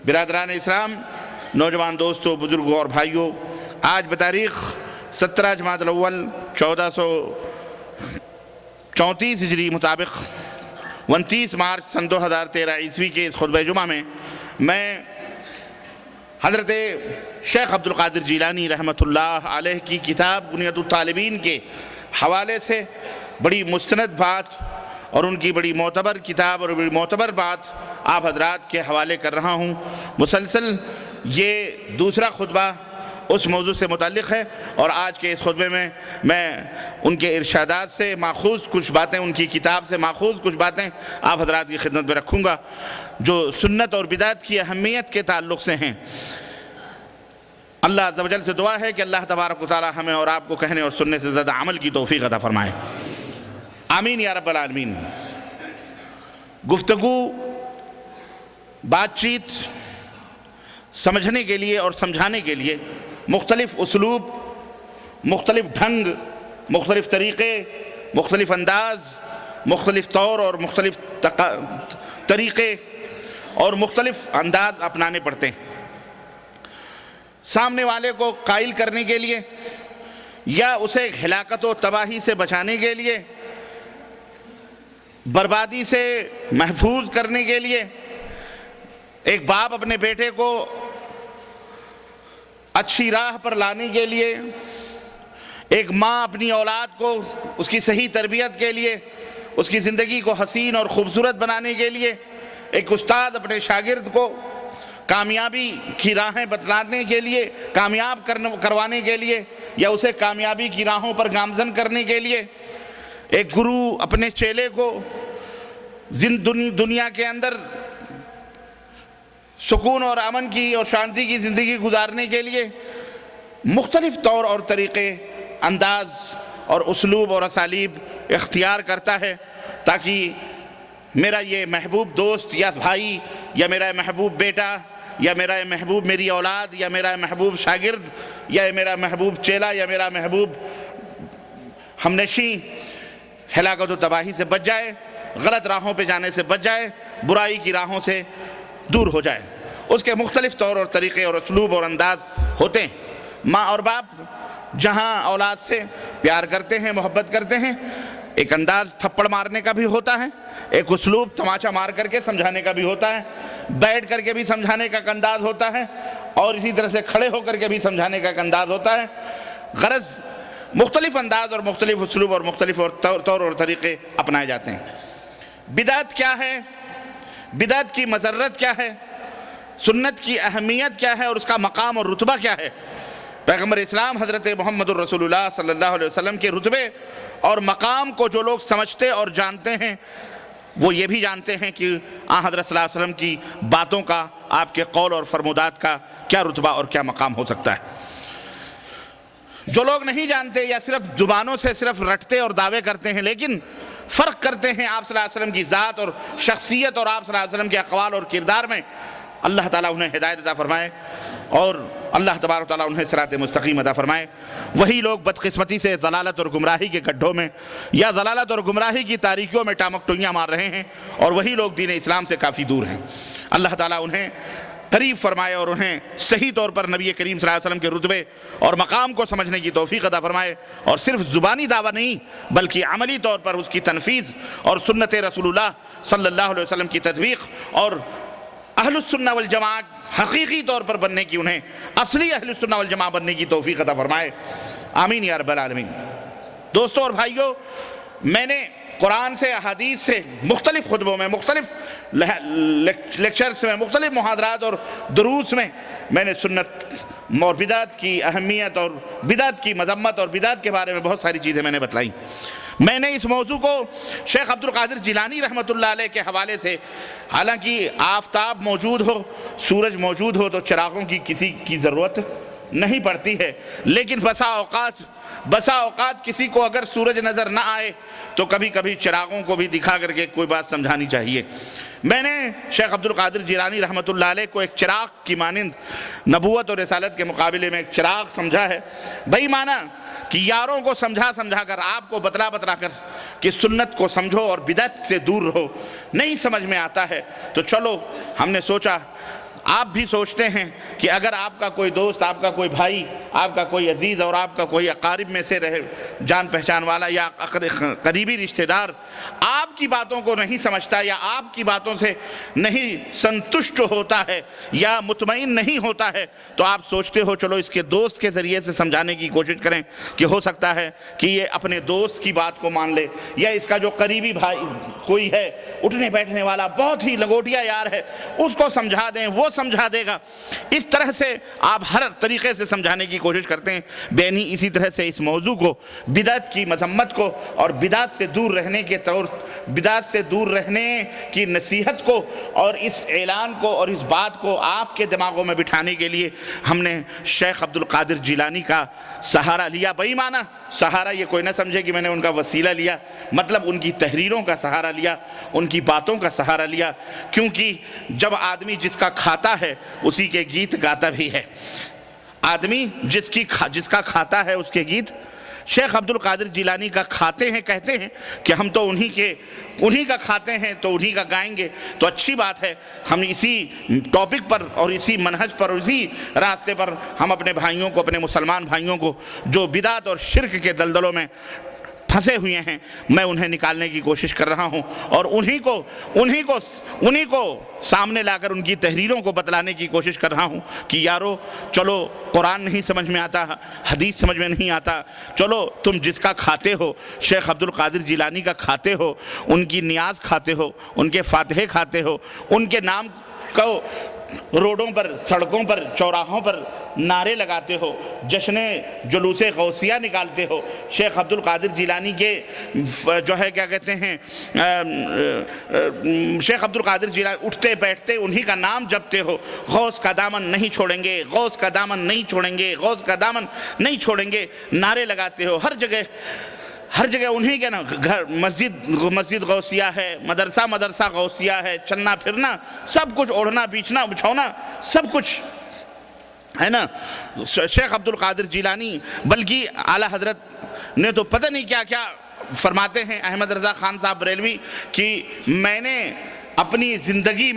برادران اسلام، نوجوان دوستوں، بزرگوں اور بھائیوں، آج بتاریخ 17 جمادی الاول 1434 ہجری مطابق 29 مارچ سن 2013 عیسوی کے اس خطبہ جمعہ میں میں حضرت شیخ عبد القادر جیلانی رحمۃ اللہ علیہ کی کتاب بنیاد الطالبین کے حوالے سے بڑی مستند بات اور ان کی بڑی معتبر کتاب اور بڑی معتبر بات آپ حضرات کے حوالے کر رہا ہوں۔ مسلسل یہ دوسرا خطبہ اس موضوع سے متعلق ہے، اور آج کے اس خطبے میں ان کے ارشادات سے ماخوذ کچھ باتیں، ان کی کتاب سے ماخوذ کچھ باتیں آپ حضرات کی خدمت میں رکھوں گا جو سنت اور بدعت کی اہمیت کے تعلق سے ہیں۔ اللہ عز و جل سے دعا ہے کہ اللہ تبارک و تعالی ہمیں اور آپ کو کہنے اور سننے سے زیادہ عمل کی توفیق عطا فرمائے، آمین یا رب العالمین۔ گفتگو، بات چیت سمجھنے کے لیے اور سمجھانے کے لیے مختلف اسلوب، مختلف ڈھنگ، مختلف طریقے، مختلف انداز، مختلف طور اور مختلف طریقے اور مختلف انداز اپنانے پڑتے ہیں، سامنے والے کو قائل کرنے کے لیے یا اسے ہلاکت و تباہی سے بچانے کے لیے، بربادی سے محفوظ کرنے کے لیے۔ ایک باپ اپنے بیٹے کو اچھی راہ پر لانے کے لیے، ایک ماں اپنی اولاد کو اس کی صحیح تربیت کے لیے، اس کی زندگی کو حسین اور خوبصورت بنانے کے لیے، ایک استاد اپنے شاگرد کو کامیابی کی راہیں بتلانے کے لیے، کامیاب کروانے کے لیے، یا اسے کامیابی کی راہوں پر گامزن کرنے کے لیے، ایک گرو اپنے چیلے کو دنیا کے اندر سکون اور امن کی اور شانتی کی زندگی گزارنے کے لیے مختلف طور اور طریقے، انداز اور اسلوب اور اسالیب اختیار کرتا ہے، تاکہ میرا یہ محبوب دوست یا بھائی یا میرا محبوب بیٹا یا میرا محبوب میری اولاد یا میرا محبوب شاگرد یا میرا محبوب چیلا یا میرا محبوب ہمنشیں ہلاکت و تباہی سے بچ جائے، غلط راہوں پہ جانے سے بچ جائے، برائی کی راہوں سے دور ہو جائے۔ اس کے مختلف طور اور طریقے اور اسلوب اور انداز ہوتے ہیں۔ ماں اور باپ جہاں اولاد سے پیار کرتے ہیں، محبت کرتے ہیں، ایک انداز تھپڑ مارنے کا بھی ہوتا ہے، ایک اسلوب تماچا مار کر کے سمجھانے کا بھی ہوتا ہے، بیٹھ کر کے بھی سمجھانے کا ایک انداز ہوتا ہے، اور اسی طرح سے کھڑے ہو کر کے بھی سمجھانے کا ایک انداز ہوتا ہے۔ غرض مختلف انداز اور مختلف اسلوب اور مختلف طور اور طریقے اپنائے جاتے ہیں۔ بدعت کیا ہے؟ بدعت کی مضرت کیا ہے؟ سنت کی اہمیت کیا ہے اور اس کا مقام اور رتبہ کیا ہے؟ پیغمبر اسلام حضرت محمد الرسول اللہ صلی اللہ علیہ وسلم کے رتبے اور مقام کو جو لوگ سمجھتے اور جانتے ہیں، وہ یہ بھی جانتے ہیں کہ حضرت صلی اللہ علیہ وسلم کی باتوں کا، آپ کے قول اور فرمودات کا کیا رتبہ اور کیا مقام ہو سکتا ہے۔ جو لوگ نہیں جانتے یا صرف زبانوں سے صرف رٹتے اور دعوے کرتے ہیں، لیکن فرق کرتے ہیں آپ صلی اللہ علیہ وسلم کی ذات اور شخصیت اور آپ صلی اللہ علیہ وسلم کے اقوال اور کردار میں، اللہ تعالیٰ انہیں ہدایت عطا فرمائے اور اللہ تبارک و تعالیٰ انہیں صراط مستقیم عطا فرمائے۔ وہی لوگ بدقسمتی سے ضلالت اور گمراہی کے گڈھوں میں یا ضلالت اور گمراہی کی تاریکیوں میں ٹامک ٹوئیاں مار رہے ہیں اور وہی لوگ دین اسلام سے کافی دور ہیں، اللہ تعالیٰ انہیں قریب فرمائے اور انہیں صحیح طور پر نبی کریم صلی اللہ علیہ وسلم کے رتبے اور مقام کو سمجھنے کی توفیق عطا فرمائے، اور صرف زبانی دعویٰ نہیں بلکہ عملی طور پر اس کی تنفیذ اور سنت رسول اللہ صلی اللہ علیہ وسلم کی تطبیق اور اہل السنہ والجماعت حقیقی طور پر بننے کی، انہیں اصلی اہل السنہ والجماعت بننے کی توفیق عطا فرمائے، آمین یا رب العالمین۔ دوستو اور بھائیو، میں نے قرآن سے احادیث سے مختلف خطبوں میں، مختلف لیکچرز میں، مختلف محاضرات اور دروس میں نے سنت اور بدعت کی اہمیت اور بدعت کی مذمت اور بدعت کے بارے میں بہت ساری چیزیں میں نے بتلائیں۔ میں نے اس موضوع کو شیخ عبد القادر جیلانی رحمۃ اللہ علیہ کے حوالے سے، حالانکہ آفتاب موجود ہو، سورج موجود ہو تو چراغوں کی کسی کی ضرورت نہیں پڑتی ہے، لیکن بسا اوقات کسی کو اگر سورج نظر نہ آئے تو کبھی کبھی چراغوں کو بھی دکھا کر کے کوئی بات سمجھانی چاہیے۔ میں نے شیخ عبد القادر جیلانی رحمۃ اللہ علیہ کو ایک چراغ کی مانند نبوت اور رسالت کے مقابلے میں ایک چراغ سمجھا ہے، بھائی مانا کہ یاروں کو سمجھا کر، آپ کو بتلا کر کہ سنت کو سمجھو اور بدعت سے دور رہو، نہیں سمجھ میں آتا ہے تو چلو ہم نے سوچا، آپ بھی سوچتے ہیں کہ اگر آپ کا کوئی دوست، آپ کا کوئی بھائی، آپ کا کوئی عزیز اور آپ کا کوئی اقارب میں سے رہے جان پہچان والا یا قریبی رشتہ دار آپ کی باتوں کو نہیں سمجھتا یا آپ کی باتوں سے نہیں سنتشٹ ہوتا ہے یا مطمئن نہیں ہوتا ہے تو آپ سوچتے ہو چلو اس کے دوست کے ذریعے سے سمجھانے کی کوشش کریں کہ ہو سکتا ہے کہ یہ اپنے دوست کی بات کو مان لے، یا اس کا جو قریبی بھائی کوئی ہے اٹھنے بیٹھنے والا بہت ہی لنگوٹیا یار ہے اس کو سمجھا دیں، وہ سمجھا دے گا۔ اس طرح سے آپ ہر طریقے سے سمجھانے کی کوشش کرتے ہیں، بینی اسی طرح سے اس موضوع کو، بدعت کی مذمت کو اور بدعت سے دور رہنے کے طور، بدعت سے دور رہنے کی نصیحت کو اور اس اعلان کو اور اس بات کو آپ کے دماغوں میں بٹھانے کے لیے ہم نے شیخ عبد القادر جیلانی کا سہارا لیا۔ بھائی مانا سہارا یہ کوئی نہ سمجھے کہ میں نے ان کا وسیلہ لیا، مطلب ان کی تحریروں کا سہارا لیا، ان کی باتوں کا سہارا لیا، کیونکہ جب آدمی جس کا کھاتا ہے اسی کے گیت گاتا بھی ہے، آدمی جس کا کھاتا ہے اس کے گیت، شیخ عبد القادر جیلانی کا کھاتے ہیں، کہتے ہیں کہ ہم تو انہی کا کھاتے ہیں تو انہی کا گائیں گے، تو اچھی بات ہے، ہم اسی ٹاپک پر اور اسی منہج پر اور اسی راستے پر ہم اپنے بھائیوں کو، اپنے مسلمان بھائیوں کو جو بدعت اور شرک کے دلدلوں میں پھنسے ہوئے ہیں، میں انہیں نکالنے کی کوشش کر رہا ہوں اور انہی کو سامنے لا کر ان کی تحریروں کو بتلانے کی کوشش کر رہا ہوں کہ یارو چلو قرآن نہیں سمجھ میں آتا، حدیث سمجھ میں نہیں آتا، چلو تم جس کا کھاتے ہو، شیخ عبد القادر جیلانی کا کھاتے ہو، ان کی نیاز کھاتے ہو، ان کے فاتحے کھاتے ہو، ان کے نام کو روڈوں پر، سڑکوں پر، چوراہوں پر نعرے لگاتے ہو، جشن جلوس غوثیہ نکالتے ہو، شیخ عبد القادر جیلانی کے جو ہے کیا کہتے ہیں شیخ عبد القادر جیلانی اٹھتے بیٹھتے انہی کا نام جپتے ہو، غوث کا دامن نہیں چھوڑیں گے، غوث کا دامن نہیں چھوڑیں گے، غوث کا دامن نہیں چھوڑیں گے، نعرے لگاتے ہو، ہر جگہ انہی کے نا گھر مسجد غوثیہ ہے، مدرسہ غوثیہ ہے، چلنا پھرنا سب کچھ، اوڑھنا بیچنا بچھونا سب کچھ ہے نا شیخ عبد القادر جیلانی۔ بلکہ اعلیٰ حضرت نے تو پتہ نہیں کیا کیا فرماتے ہیں، احمد رضا خان صاحب بریلوی، کہ میں نے اپنی زندگی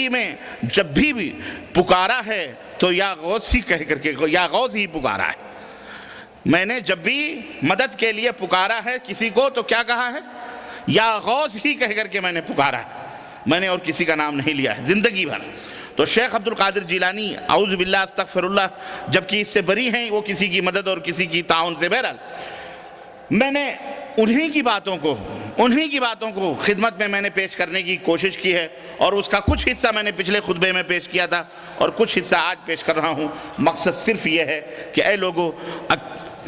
میں جب بھی پکارا ہے تو یا غوث ہی کہہ کر کے، یا غوث ہی پکارا ہے، میں نے جب بھی مدد کے لیے پکارا ہے کسی کو تو کیا کہا ہے، یا غوث ہی کہہ کر کے میں نے پکارا ہے، میں نے اور کسی کا نام نہیں لیا ہے زندگی بھر۔ تو شیخ عبد القادر جیلانی اعوذ باللہ استغفر اللہ جبکہ اس سے بری ہیں، وہ کسی کی مدد اور کسی کی تعاون سے، بہرحال میں نے انہی کی باتوں کو خدمت میں نے پیش کرنے کی کوشش کی ہے، اور اس کا کچھ حصہ میں نے پچھلے خطبے میں پیش کیا تھا اور کچھ حصہ آج پیش کر رہا ہوں۔ مقصد صرف یہ ہے کہ اے لوگو،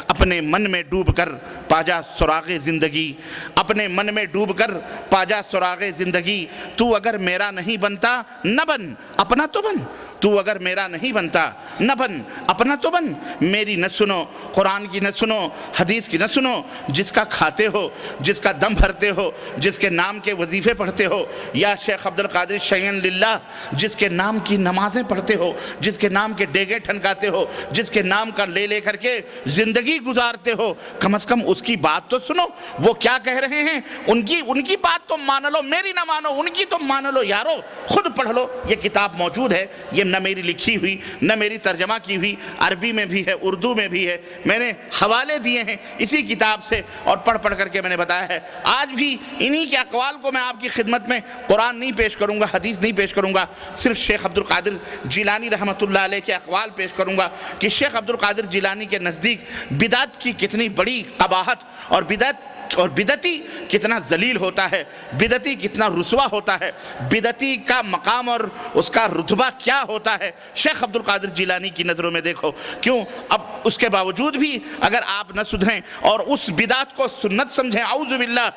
اپنے من میں ڈوب کر پاجا سراغ زندگی، اپنے من میں ڈوب کر پاجا سراغ زندگی، تو اگر میرا نہیں بنتا نہ بن اپنا تو بن، تو اگر میرا نہیں بنتا نہ بن اپنا تو بن۔ میری نہ سنو، قرآن کی نہ سنو، حدیث کی نہ سنو، جس کا کھاتے ہو، جس کا دم بھرتے ہو، جس کے نام کے وظیفے پڑھتے ہو، یا شیخ عبد القادر شیئن للہ جس کے نام کی نمازیں پڑھتے ہو، جس کے نام کے ڈیگے ٹھنکاتے ہو، جس کے نام کا لے لے کر کے زندگی گزارتے ہو، کم از کم اس کی بات تو سنو، وہ کیا کہہ رہے ہیں، ان کی بات تو مان لو، میری نہ مانو، ان کی تو مان لو یارو، خود پڑھ لو۔ یہ کتاب موجود ہے، یہ نہ میری لکھی ہوئی نہ میری ترجمہ کی ہوئی، عربی میں بھی ہے، اردو میں بھی ہے، میں نے حوالے دیے ہیں اسی کتاب سے، اور پڑھ کر کے میں نے بتایا ہے۔ آج بھی انہی کے اقوال کو میں آپ کی خدمت میں قرآن نہیں پیش کروں گا، حدیث نہیں پیش کروں گا، صرف شیخ عبد القادر جیلانی رحمۃ اللہ علیہ کے اقوال پیش کروں گا کہ شیخ عبد القادر جیلانی کے نزدیک بدعت کی کتنی بڑی قباحت، اور بدعتی کتنا ذلیل ہوتا ہے، بدعتی کتنا رسوا ہوتا ہے، بدعتی کا مقام اور اس کا رتبہ کیا ہوتا ہے، شیخ عبد القادر جیلانی کی نظروں میں دیکھو۔ کیوں اب اس کے باوجود بھی اگر آپ نہ سدھریں اور اس بدعت کو سنت سمجھیں، اعوذ باللہ،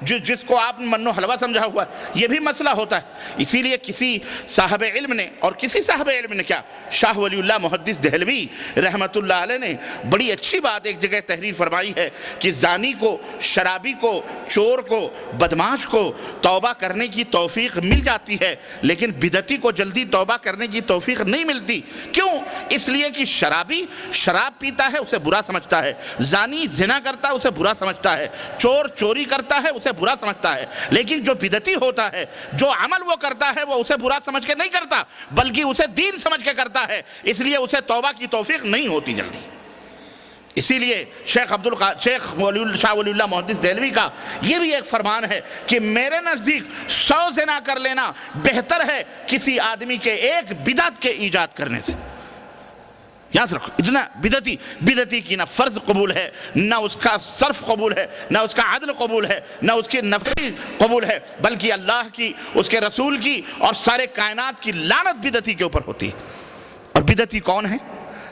جس کو آپ من و حلوہ سمجھا ہوا ہے، یہ بھی مسئلہ ہوتا ہے۔ اسی لیے کسی صاحب علم نے، اور کسی صاحب علم نے کیا، شاہ ولی اللہ محدث دہلوی رحمۃ اللہ علیہ نے بڑی اچھی بات ایک جگہ تحریر فرمائی ہے کہ زانی کو، شرابی کو، چور کو، بدماش کو توبہ کرنے کی توفیق مل جاتی ہے، لیکن بدعتی کو جلدی توبہ کرنے کی توفیق نہیں ملتی۔ کیوں؟ اس لیے کہ شرابی شراب پیتا ہے، اسے برا سمجھتا ہے، زانی زنا کرتا ہے، اسے برا سمجھتا ہے، چور چوری کرتا ہے، اسے برا سمجھتا ہے، لیکن جو بدعتی ہوتا ہے، جو عمل وہ کرتا ہے، وہ اسے برا سمجھ کے نہیں کرتا بلکہ اسے دین سمجھ کے کرتا ہے، اس لیے اسے توبہ کی توفیق نہیں ہوتی جلدی۔ اسی لیے شاہ ولی اللہ محدث دہلوی کا یہ بھی ایک فرمان ہے کہ میرے نزدیک 100 زنا کر لینا بہتر ہے کسی آدمی کے ایک بدعت کے ایجاد کرنے سے۔ یاد رکھو، اتنا بدعتی کی نہ فرض قبول ہے، نہ اس کا صرف قبول ہے، نہ اس کا عدل قبول ہے، نہ اس کی نفی قبول ہے، بلکہ اللہ کی، اس کے رسول کی اور سارے کائنات کی لعنت بدعتی کے اوپر ہوتی ہے۔ اور بدعتی کون ہے؟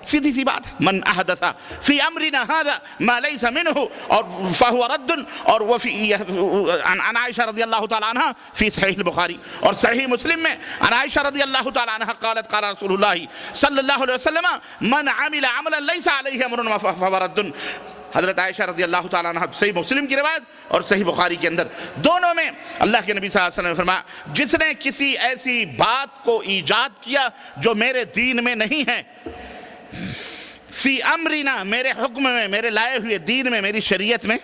سیدھی سی بات، من احدث فی امرنا هذا ما لیس منہ اور فہو رد، اور عن عائشہ رضی اللہ تعالی عنہ فی صحیح البخاری، اور صحیح مسلم میں عن عائشہ رضی اللہ تعالی عنہ قالت قال رسول اللہ صلی اللہ علیہ وسلم من عمل عملا لیس علیہ امرنا فہو رد۔ حضرت عائشہ رضی اللہ تعالیٰ عنہ، صحیح مسلم کی روایت اور صحیح بخاری کے اندر، دونوں میں اللہ کے نبی صلی اللہ علیہ وسلم نے فرمایا، جس نے کسی ایسی بات کو ایجاد کیا جو میرے دین میں نہیں ہے، فی امرنا، میرے حکم میں، میرے لائے ہوئے دین میں، میری شریعت میں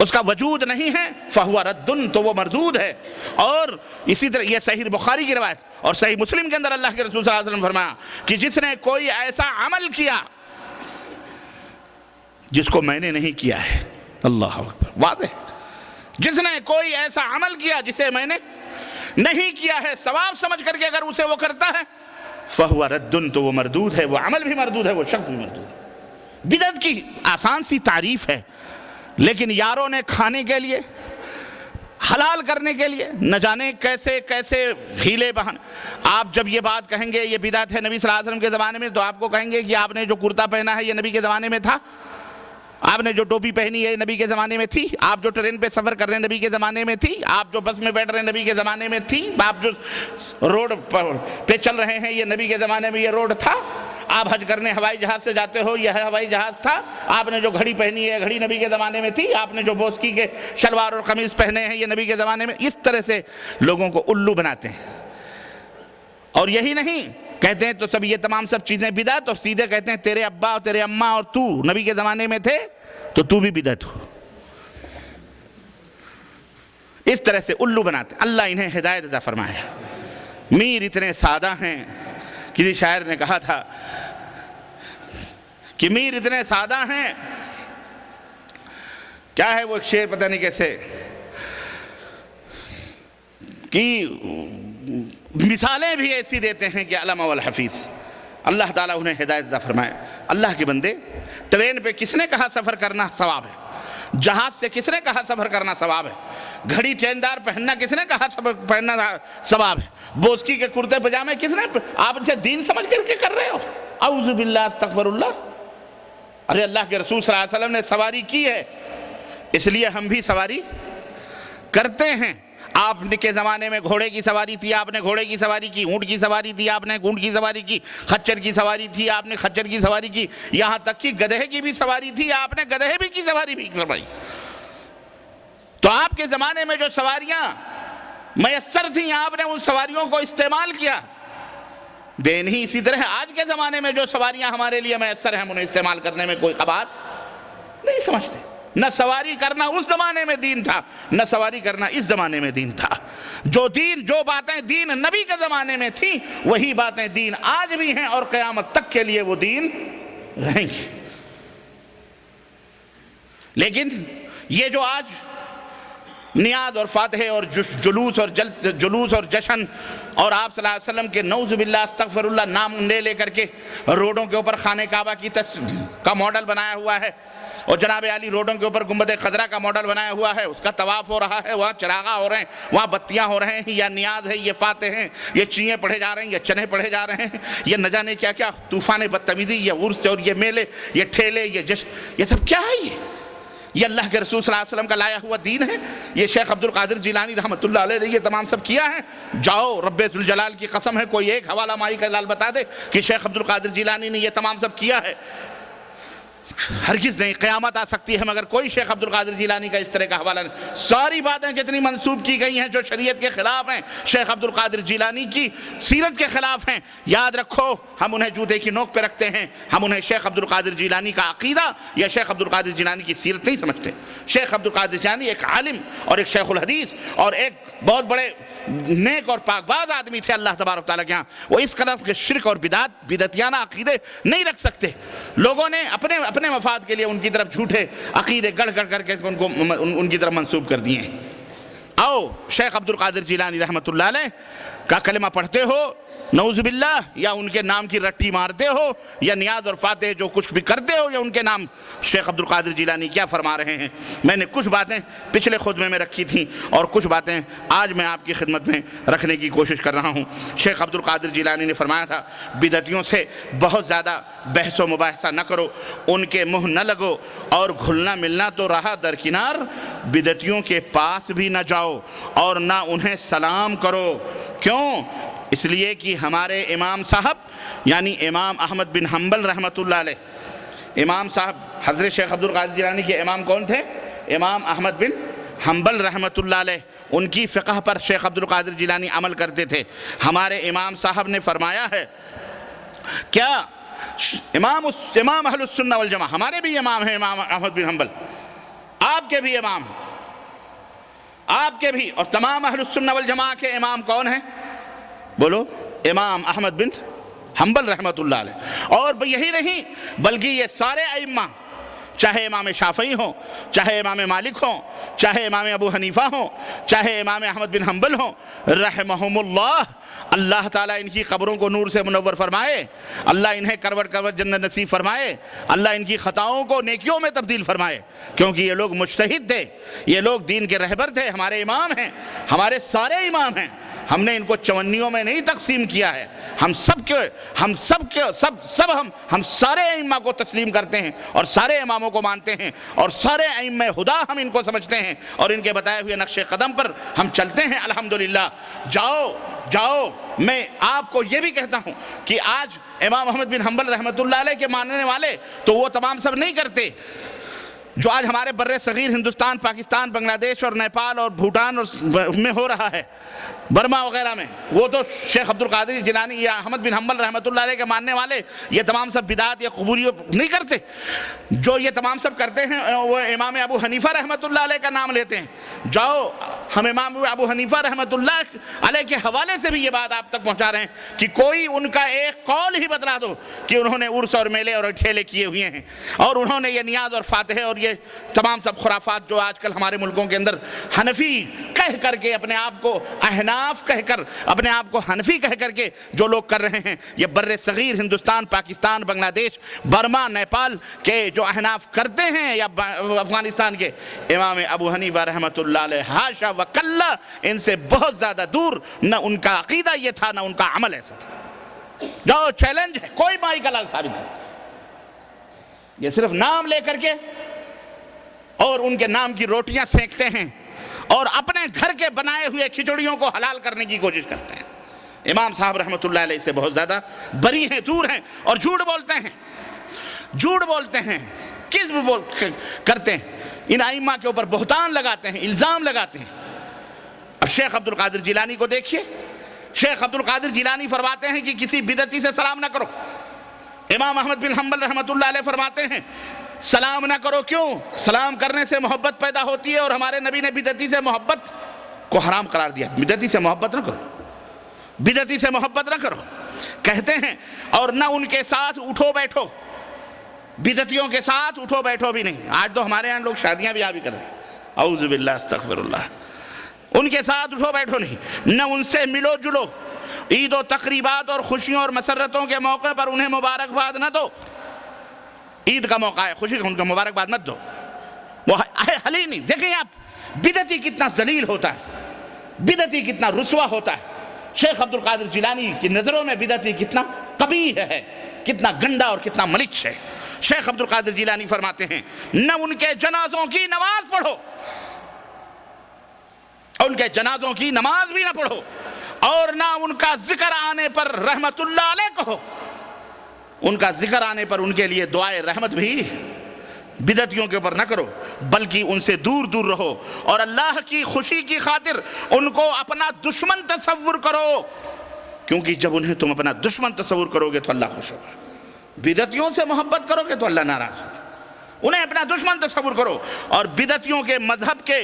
اس کا وجود نہیں ہے، فہو رد، تو وہ مردود ہے۔ اور اسی طرح یہ صحیح بخاری کی روایت اور صحیح مسلم کے اندر اللہ کے رسول صلی اللہ علیہ وسلم نے فرمایا کہ جس نے کوئی ایسا عمل کیا جس کو میں نے نہیں کیا ہے، اللہ اکبر، واضح، جس نے کوئی ایسا عمل کیا جسے میں نے نہیں کیا ہے، ثواب سمجھ کر کے اگر اسے وہ کرتا ہے، فہو رد، تو وہ مردود ہے، وہ عمل بھی مردود ہے، وہ شخص بھی مردود ہے۔ بدعت کی آسان سی تعریف ہے، لیکن یاروں نے کھانے کے لیے، حلال کرنے کے لیے نہ جانے کیسے کیسے ہیلے بہانے۔ آپ جب یہ بات کہیں گے یہ بدعت ہے نبی صلی اللہ علیہ وسلم کے زمانے میں، تو آپ کو کہیں گے کہ آپ نے جو کرتا پہنا ہے یہ نبی کے زمانے میں تھا، آپ نے جو ٹوپی پہنی ہے نبی کے زمانے میں تھی، آپ جو ٹرین پہ سفر کر رہے ہیں نبی کے زمانے میں تھی، آپ جو بس میں بیٹھ رہے ہیں نبی کے زمانے میں تھی، آپ جو روڈ پہ چل رہے ہیں یہ نبی کے زمانے میں یہ روڈ تھا، آپ حج کرنے ہوائی جہاز سے جاتے ہو یہ ہوائی جہاز تھا، آپ نے جو گھڑی پہنی ہے گھڑی نبی کے زمانے میں تھی، آپ نے جو بوسکی کے شلوار اور قمیض پہنے ہیں یہ نبی کے زمانے میں۔ اس طرح سے لوگوں کو الو بناتے ہیں۔ اور یہی نہیں کہتے ہیں تو سب یہ تمام سب چیزیں بدعت، اور سیدھے کہتے ہیں تیرے ابا اور تیرے اماں اور تو نبی کے زمانے میں تھے تو تو بھی بدعت ہو۔ اس طرح سے الو بناتے ہیں۔ اللہ انہیں ہدایت عطا فرمائے۔ میر اتنے سادہ ہیں، کسی شاعر نے کہا تھا کہ میر اتنے سادہ ہیں، کیا ہے وہ ایک شعر پتہ نہیں کیسے، کہ مثالیں بھی ایسی دیتے ہیں کہ علامہ والحفیظ، اللہ تعالیٰ انہیں ہدایت عطا فرمائے۔ اللہ کے بندے، ٹرین پہ کس نے کہا سفر کرنا ثواب ہے؟ جہاز سے کس نے کہا سفر کرنا ثواب ہے؟ گھڑی چیندار پہننا کس نے کہا پہننا ثواب ہے؟ بوسکی کے کرتے پجامے کس نے؟ آپ اسے دین سمجھ کر کے کر رہے ہو؟ اعوذ باللہ، استغفر اللہ۔ ارے اللہ کے رسول صلی اللہ علیہ وسلم نے سواری کی ہے، اس لیے ہم بھی سواری کرتے ہیں۔ آپ کے زمانے میں گھوڑے کی سواری تھی، آپ نے گھوڑے کی سواری کی، اونٹ کی سواری تھی، آپ نے اونٹ کی سواری کی، خچر کی سواری تھی، آپ نے خچر کی سواری کی، یہاں تک کہ گدھے کی بھی سواری تھی، آپ نے گدھے بھی کی سواری بھی کروائی۔ تو آپ کے زمانے میں جو سواریاں میسر تھیں، آپ نے ان سواریوں کو استعمال کیا۔ بے نہیں اسی طرح آج کے زمانے میں جو سواریاں ہمارے لیے میسر ہیں، ہم انہیں استعمال کرنے میں کوئی قباحت نہیں سمجھتے۔ نہ سواری کرنا اس زمانے میں دین تھا، نہ سواری کرنا اس زمانے میں دین تھا۔ جو باتیں دین نبی کے زمانے میں تھیں، وہی باتیں دین آج بھی ہیں اور قیامت تک کے لیے وہ دین رہیں گی۔ لیکن یہ جو آج نیاز اور فاتحے اور جلوس اور جشن اور آپ صلی اللہ علیہ وسلم کے نعوذ باللہ استغفر اللہ نام لے کر کے روڈوں کے اوپر خانہ کعبہ کا ماڈل بنایا ہوا ہے، اور جناب علی روڈوں کے اوپر گنبد خضرا کا ماڈل بنایا ہوا ہے، اس کا طواف ہو رہا ہے، وہاں چراغاں ہو رہے ہیں، وہاں بتیاں ہو رہے ہیں، یا نیاز ہے، یہ فاتح ہیں، یہ چیئیں پڑھے جا رہے ہیں، یہ چنے پڑھے جا رہے ہیں، یہ نہ جانے کیا کیا طوفان بدتمیزی، یہ عرس اور یہ میلے، یہ ٹھیلے، یہ جشن، یہ سب کیا ہے؟ یہ اللہ کے رسول صلی اللہ علیہ وسلم کا لایا ہوا دین ہے؟ یہ شیخ عبد القادر جیلانی رحمۃ اللہ علیہ نے یہ تمام سب کیا ہے؟ جاؤ، رب ذوالجلال کی قسم ہے، کوئی ایک حوالہ مائی کا لال بتا دے کہ شیخ عبد القادر جیلانی نے یہ تمام سب کیا ہے؟ ہرگز نہیں۔ قیامت آ سکتی ہے مگر کوئی شیخ عبد القادر جیلانی کا اس طرح کا حوالہ نہیں۔ ساری باتیں جتنی منسوب کی گئی ہیں جو شریعت کے خلاف ہیں، شیخ عبد القادر جیلانی کی سیرت کے خلاف ہیں، یاد رکھو ہم انہیں جوتے کی نوک پہ رکھتے ہیں، ہم انہیں شیخ عبد القادر جیلانی کا عقیدہ یا شیخ عبد القادر جیلانی کی سیرت نہیں سمجھتے۔ شیخ عبد القادر جیلانی ایک عالم اور ایک شیخ الحدیث اور ایک بہت بڑے نیک اور پاک باز آدمی تھے اللہ تبارک تعالیٰ کے ہاں۔ وہ اس قدر کے شرک اور بدعتیانہ عقیدے نہیں رکھ سکتے۔ لوگوں نے اپنے مفاد کے لیے ان کی طرف جھوٹے عقیدے گڑھ کر کے ان کی طرف منسوب کر دیے ہیں۔ آؤ شیخ عبد القادر جیلانی رحمۃ اللہ علیہ کا کلمہ پڑھتے ہو نعوذ باللہ، یا ان کے نام کی رٹی مارتے ہو، یا نیاز اور فاتح جو کچھ بھی کرتے ہو، یا ان کے نام شیخ عبد القادر جیلانی کیا فرما رہے ہیں۔ میں نے کچھ باتیں پچھلے خطبے میں رکھی تھیں اور کچھ باتیں آج میں آپ کی خدمت میں رکھنے کی کوشش کر رہا ہوں۔ شیخ عبد القادر جیلانی نے فرمایا تھا، بدعتیوں سے بہت زیادہ بحث و مباحثہ نہ کرو، ان کے منہ نہ لگو، اور گھلنا ملنا تو رہا درکنار، بدعتیوں کے پاس بھی نہ جاؤ اور نہ انہیں سلام کرو۔ کیوں؟ اس لیے کہ ہمارے امام صاحب یعنی امام احمد بن حنبل رحمۃ اللہ علیہ، امام صاحب حضرت شیخ عبد القادر جیلانی کے امام کون تھے؟ امام احمد بن حنبل رحمۃ اللہ علیہ۔ ان کی فقہ پر شیخ عبد القادر جیلانی عمل کرتے تھے۔ ہمارے امام صاحب نے فرمایا ہے، کیا امام اہل السنہ والجماعہ، ہمارے بھی امام ہیں امام احمد بن حنبل، آپ کے بھی امام ہیں، آپ کے بھی، اور تمام اہل السنہ والجماعہ کے امام کون ہیں؟ بولو، امام احمد بن حنبل رحمۃ اللہ علیہ۔ اور یہی نہیں بلکہ یہ سارے ائمہ، چاہے امام شافعی ہوں، چاہے امام مالک ہوں، چاہے امام ابو حنیفہ ہوں، چاہے امام احمد بن حنبل ہوں، رحمہم اللہ، اللہ تعالیٰ ان کی قبروں کو نور سے منور فرمائے، اللہ انہیں کروٹ جنت نصیب فرمائے، اللہ ان کی خطاؤں کو نیکیوں میں تبدیل فرمائے، کیونکہ یہ لوگ مجتہد تھے، یہ لوگ دین کے رہبر تھے، ہمارے امام ہیں، ہمارے سارے امام ہیں۔ ہم نے ان کو چونیوں میں نہیں تقسیم کیا ہے، ہم سارے ائمہ کو تسلیم کرتے ہیں اور سارے اماموں کو مانتے ہیں، اور سارے ائمہ خدا ہم ان کو سمجھتے ہیں، اور ان کے بتائے ہوئے نقش قدم پر ہم چلتے ہیں الحمدللہ۔ جاؤ، میں آپ کو یہ بھی کہتا ہوں کہ آج امام احمد بن حنبل رحمۃ اللہ علیہ کے ماننے والے تو وہ تمام سب نہیں کرتے جو آج ہمارے بر صغیر ہندوستان، پاکستان، بنگلہ دیش اور نیپال اور بھوٹان میں ہو رہا ہے، برما وغیرہ میں۔ وہ تو شیخ عبد القادر جیلانی یا احمد بن حنبل رحمۃ اللہ علیہ کے ماننے والے یہ تمام سب بدعات یا قبوریت نہیں کرتے۔ جو یہ تمام سب کرتے ہیں وہ امام ابو حنیفہ رحمۃ اللہ علیہ کا نام لیتے ہیں۔ جاؤ، ہم امام ابو حنیفہ رحمۃ اللہ علیہ کے حوالے سے بھی یہ بات آپ تک پہنچا رہے ہیں کہ کوئی ان کا ایک قول ہی بتلا دو کہ انہوں نے عرس اور میلے اور ٹھیلے کیے ہوئے ہیں، اور انہوں نے یہ نیاز اور فاتح اور یہ تمام سب خرافات جو آج کل ہمارے ملکوں کے اندر حنفی کہہ کر کے اپنے آپ کو احناف کہہ کر، اپنے آپ کو حنفی کہہ کر کے جو لوگ کر رہے ہیں، یہ بر صغیر ہندوستان، پاکستان، بنگلہ دیش، برما، نیپال کے جو احناف کرتے ہیں، یا افغانستان کے امام ابو حنیفہ رحمۃ اللہ علیہ حاشا وکلا، ان سے بہت زیادہ دور، نہ ان کا عقیدہ یہ تھا نہ ان کا عمل ایسا تھا۔ جاؤ، چیلنج ہے، کوئی مائی کا لال ثابت ہے، یہ صرف نام لے کر کے اور ان کے نام کی روٹیاں سینکتے ہیں اور اپنے گھر کے بنائے ہوئے کھچڑیوں کو حلال کرنے کی کوشش کرتے ہیں۔ امام صاحب رحمۃ اللہ علیہ سے بہت زیادہ بری ہیں، دور ہیں، اور جھوٹ بولتے ہیں، کذب کرتے ہیں، ان ائمہ کے اوپر بہتان لگاتے ہیں، الزام لگاتے ہیں۔ اب شیخ عبد القادر جیلانی کو دیکھیے، شیخ عبد القادر جیلانی فرماتے ہیں کہ کسی بدعتی سے سلام نہ کرو۔ امام احمد بن حنبل رحمۃ اللہ علیہ فرماتے ہیں سلام نہ کرو، کیوں؟ سلام کرنے سے محبت پیدا ہوتی ہے، اور ہمارے نبی نے بدعتی سے محبت کو حرام قرار دیا۔ بدعتی سے محبت نہ کرو، بدعتی سے محبت نہ کرو کہتے ہیں، اور نہ ان کے ساتھ اٹھو بیٹھو، بدعتیوں کے ساتھ اٹھو بیٹھو بھی نہیں۔ آج تو ہمارے یہاں لوگ شادیاں بھی کرتے ہیں، اعوذ باللہ استغفر اللہ، ان کے ساتھ اٹھو بیٹھو نہیں، نہ ان سے ملو جلو، عید و تقریبات اور خوشیوں اور مسرتوں کے موقع پر انہیں مبارکباد نہ دو۔ عید کا موقع ہے، خوشی کا ان کو مبارکباد مت دو، وہ حلی نہیں۔ دیکھیں آپ بدعتی کتنا ذلیل ہوتا ہے، بدعتی کتنا رسوا ہوتا ہے۔ شیخ عبد القادر جیلانی کی نظروں میں بدعتی کتنا قبیح ہے، کتنا گندا اور کتنا ملچ ہے۔ شیخ عبد القادر جیلانی فرماتے ہیں نہ ان کے جنازوں کی نماز پڑھو، ان کے جنازوں کی نماز بھی نہ پڑھو، اور نہ ان کا ذکر آنے پر رحمت اللہ علیہ کہو، ان کا ذکر آنے پر ان کے لیے دعائے رحمت بھی بدعتیوں کے اوپر نہ کرو، بلکہ ان سے دور دور رہو، اور اللہ کی خوشی کی خاطر ان کو اپنا دشمن تصور کرو، کیونکہ جب انہیں تم اپنا دشمن تصور کرو گے تو اللہ خوش ہوگا۔ بدعتیوں سے محبت کرو گے تو اللہ ناراض ہوگا، انہیں اپنا دشمن تصور کرو، اور بدعتیوں کے مذہب کے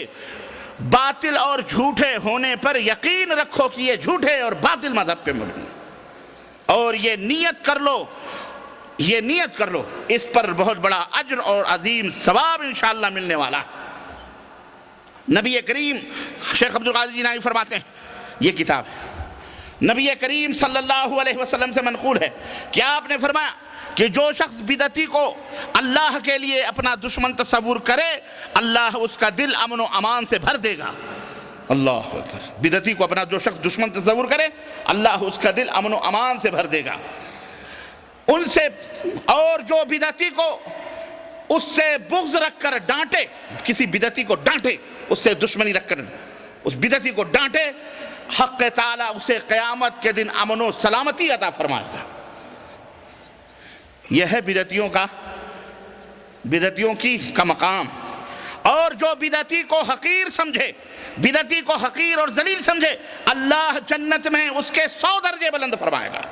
باطل اور جھوٹے ہونے پر یقین رکھو کہ یہ جھوٹے اور باطل مذہب پہ مبنی، اور یہ نیت کر لو اس پر بہت بڑا اجر اور عظیم ثواب انشاءاللہ ملنے والا۔ نبی کریم شیخ عبد القادر جیلانی فرماتے ہیں، یہ کتاب نبی کریم صلی اللہ علیہ وسلم سے منقول ہے کہ آپ نے فرمایا کہ جو شخص بدعتی کو اللہ کے لیے اپنا دشمن تصور کرے، اللہ اس کا دل امن و امان سے بھر دے گا۔ اللہ اکبر، بدعتی کو اپنا جو شخص دشمن تصور کرے، اللہ اس کا دل امن و امان سے بھر دے گا ان سے، اور جو بدعتی کو اس سے بغض رکھ کر ڈانٹے، کسی بدعتی کو ڈانٹے، اس سے دشمنی رکھ کر اس بدعتی کو ڈانٹے، حق تعالیٰ اسے قیامت کے دن امن و سلامتی عطا فرمائے گا۔ یہ ہے بدعتیوں کا مقام۔ اور جو بدعتی کو حقیر سمجھے، بدعتی کو حقیر اور ذلیل سمجھے، اللہ جنت میں اس کے 100 درجے بلند فرمائے گا۔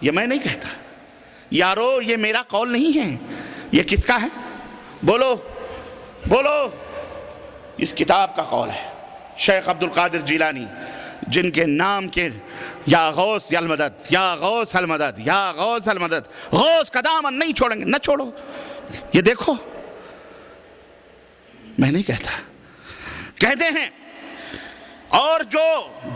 یہ میں نہیں کہتا یارو، یہ میرا قول نہیں ہے، یہ کس کا ہے؟ بولو اس کتاب کا قول ہے۔ شیخ عبد القادر جیلانی، جن کے نام کے یا غوث یا المدد، یا غوث المدد، یا غوث المدد، غوث کا دامن نہیں چھوڑیں گے، نہ چھوڑو۔ یہ دیکھو، میں نہیں کہتا، کہتے ہیں اور جو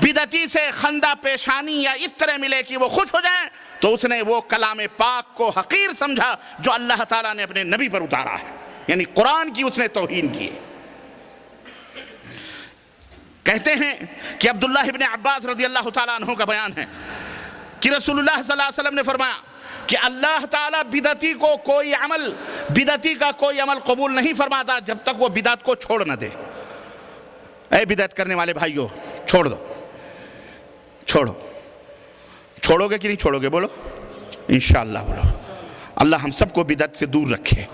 بدعتی سے خندہ پیشانی یا اس طرح ملے کہ وہ خوش ہو جائیں، تو اس نے وہ کلام پاک کو حقیر سمجھا جو اللہ تعالیٰ نے اپنے نبی پر اتارا ہے، یعنی قرآن کی اس نے توہین کی ہے۔ کہتے ہیں کہ عبداللہ ابن عباس رضی اللہ تعالیٰ عنہ کا بیان ہے کہ رسول اللہ صلی اللہ علیہ وسلم نے فرمایا کہ اللہ تعالیٰ بدعتی کا کوئی عمل قبول نہیں فرماتا جب تک وہ بدعت کو چھوڑ نہ دے۔ اے بدعت کرنے والے بھائیو، چھوڑ دو، چھوڑو گے کہ نہیں چھوڑو گے؟ بولو انشاءاللہ، بولو۔ اللہ ہم سب کو بدعت سے دور رکھے،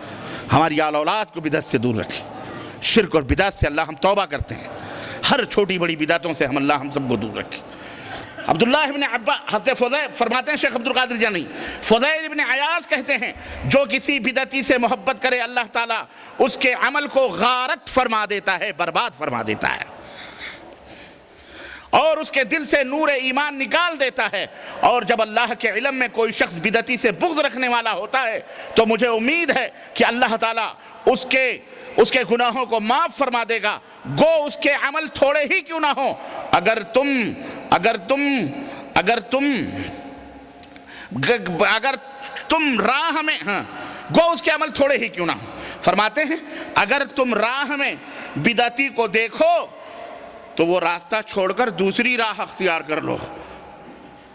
ہماری آل اولاد کو بدعت سے دور رکھے، شرک اور بدعت سے اللہ ہم توبہ کرتے ہیں، ہر چھوٹی بڑی بدعتوں سے اللہ ہم سب کو دور رکھے۔ عبداللہ ابن عباس حضرت فضیل فرماتے ہیں، شیخ عبد القادر جیلانی، فضیل ابن عیاض کہتے ہیں جو کسی بدعتی سے محبت کرے، اللہ تعالیٰ اس کے عمل کو غارت فرما دیتا ہے، برباد فرما دیتا ہے، اور اس کے دل سے نور ایمان نکال دیتا ہے۔ اور جب اللہ کے علم میں کوئی شخص بدعتی سے بغض رکھنے والا ہوتا ہے تو مجھے امید ہے کہ اللہ تعالیٰ اس کے گناہوں کو معاف فرما دے گا، گو اس کے عمل تھوڑے ہی کیوں نہ ہوں۔ اگر تم راہ میں گو اس کے عمل تھوڑے ہی کیوں نہ ہوں۔ فرماتے ہیں اگر تم راہ میں بدعتی کو دیکھو تو وہ راستہ چھوڑ کر دوسری راہ اختیار کر لو،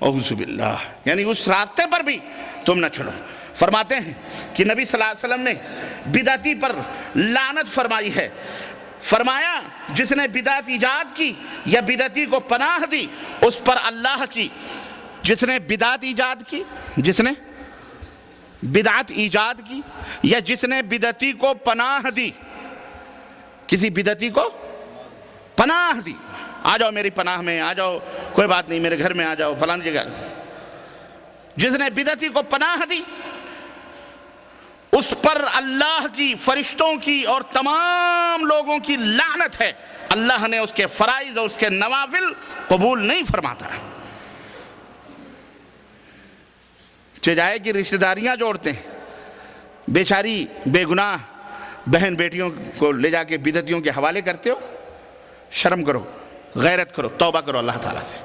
اعوذ باللہ، یعنی اس راستے پر بھی تم نہ چلو۔ فرماتے ہیں کہ نبی صلی اللہ علیہ وسلم نے بدعتی پر لعنت فرمائی ہے. فرمایا جس نے بدعت ایجاد کی یا بدعتی کو پناہ دی اس پر اللہ کی. جس نے بدعت ایجاد کی، جس نے بدعت ایجاد کی یا جس نے بدعتی کو پناہ دی، کسی بدعتی کو پناہ دی، آ جاؤ میری پناہ میں، آ جاؤ کوئی بات نہیں میرے گھر میں آ جاؤ فلان جگہ. جس نے بدعتی کو پناہ دی اس پر اللہ کی، فرشتوں کی اور تمام لوگوں کی لعنت ہے. اللہ نے اس کے فرائض اور اس کے نوافل قبول نہیں فرماتا. چجائے کی رشتہ داریاں جوڑتے ہیں، بیچاری بے گناہ بہن بیٹیوں کو لے جا کے بدعتیوں کے حوالے کرتے ہو. شرم کرو، غیرت کرو، توبہ کرو اللہ تعالیٰ سے.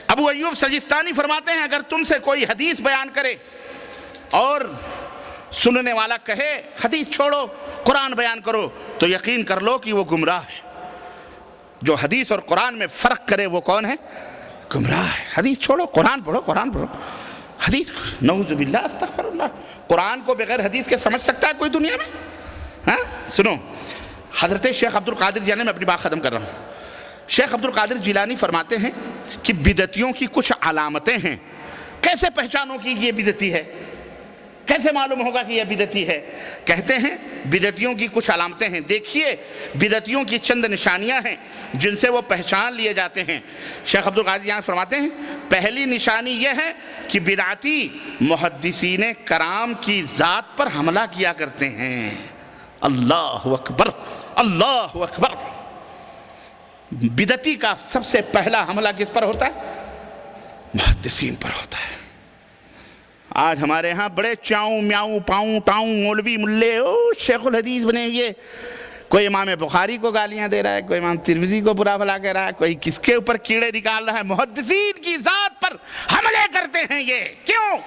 ابو ایوب سجستانی فرماتے ہیں اگر تم سے کوئی حدیث بیان کرے اور سننے والا کہے حدیث چھوڑو قرآن بیان کرو تو یقین کر لو کہ وہ گمراہ ہے. جو حدیث اور قرآن میں فرق کرے وہ کون ہے؟ گمراہ ہے. حدیث چھوڑو قرآن پڑھو، قرآن پڑھو. حدیث نعوذ باللہ استغفر اللہ، قرآن کو بغیر حدیث کے سمجھ سکتا ہے کوئی دنیا میں؟ ہاں سنو، حضرت شیخ عبد القادر جیلانی، میں اپنی بات ختم کر رہا ہوں. شیخ عبد القادر جیلانی فرماتے ہیں کہ بدعتیوں کی کچھ علامتیں ہیں. کیسے پہچانو کہ یہ بدعتی ہے؟ کیسے معلوم ہوگا کہ یہ بدعتی ہے؟ کہتے ہیں بدعتیوں کی کچھ علامتیں ہیں. دیکھیے بدعتیوں کی چند نشانیاں ہیں جن سے وہ پہچان لیے جاتے ہیں. شیخ عبد القادر جیلانی فرماتے ہیں پہلی نشانی یہ ہے کہ بدعتی محدثین کرام کی ذات پر حملہ کیا کرتے ہیں. اللہ اکبر، اللہ اکبر. بدعتی کا سب سے پہلا حملہ کس پر ہوتا ہے؟ محدثین پر ہوتا ہے. آج ہمارے ہاں بڑے چاؤں میاؤں پاؤں ٹاؤں مولوی ملے شیخ الحدیث بنے ہوئے، کوئی امام بخاری کو گالیاں دے رہا ہے، کوئی امام ترمذی کو برا بھلا کہہ رہا ہے، کوئی کس کے اوپر کیڑے نکال رہا ہے. محدثین کی ذات پر حملے کرتے ہیں. یہ کیوں؟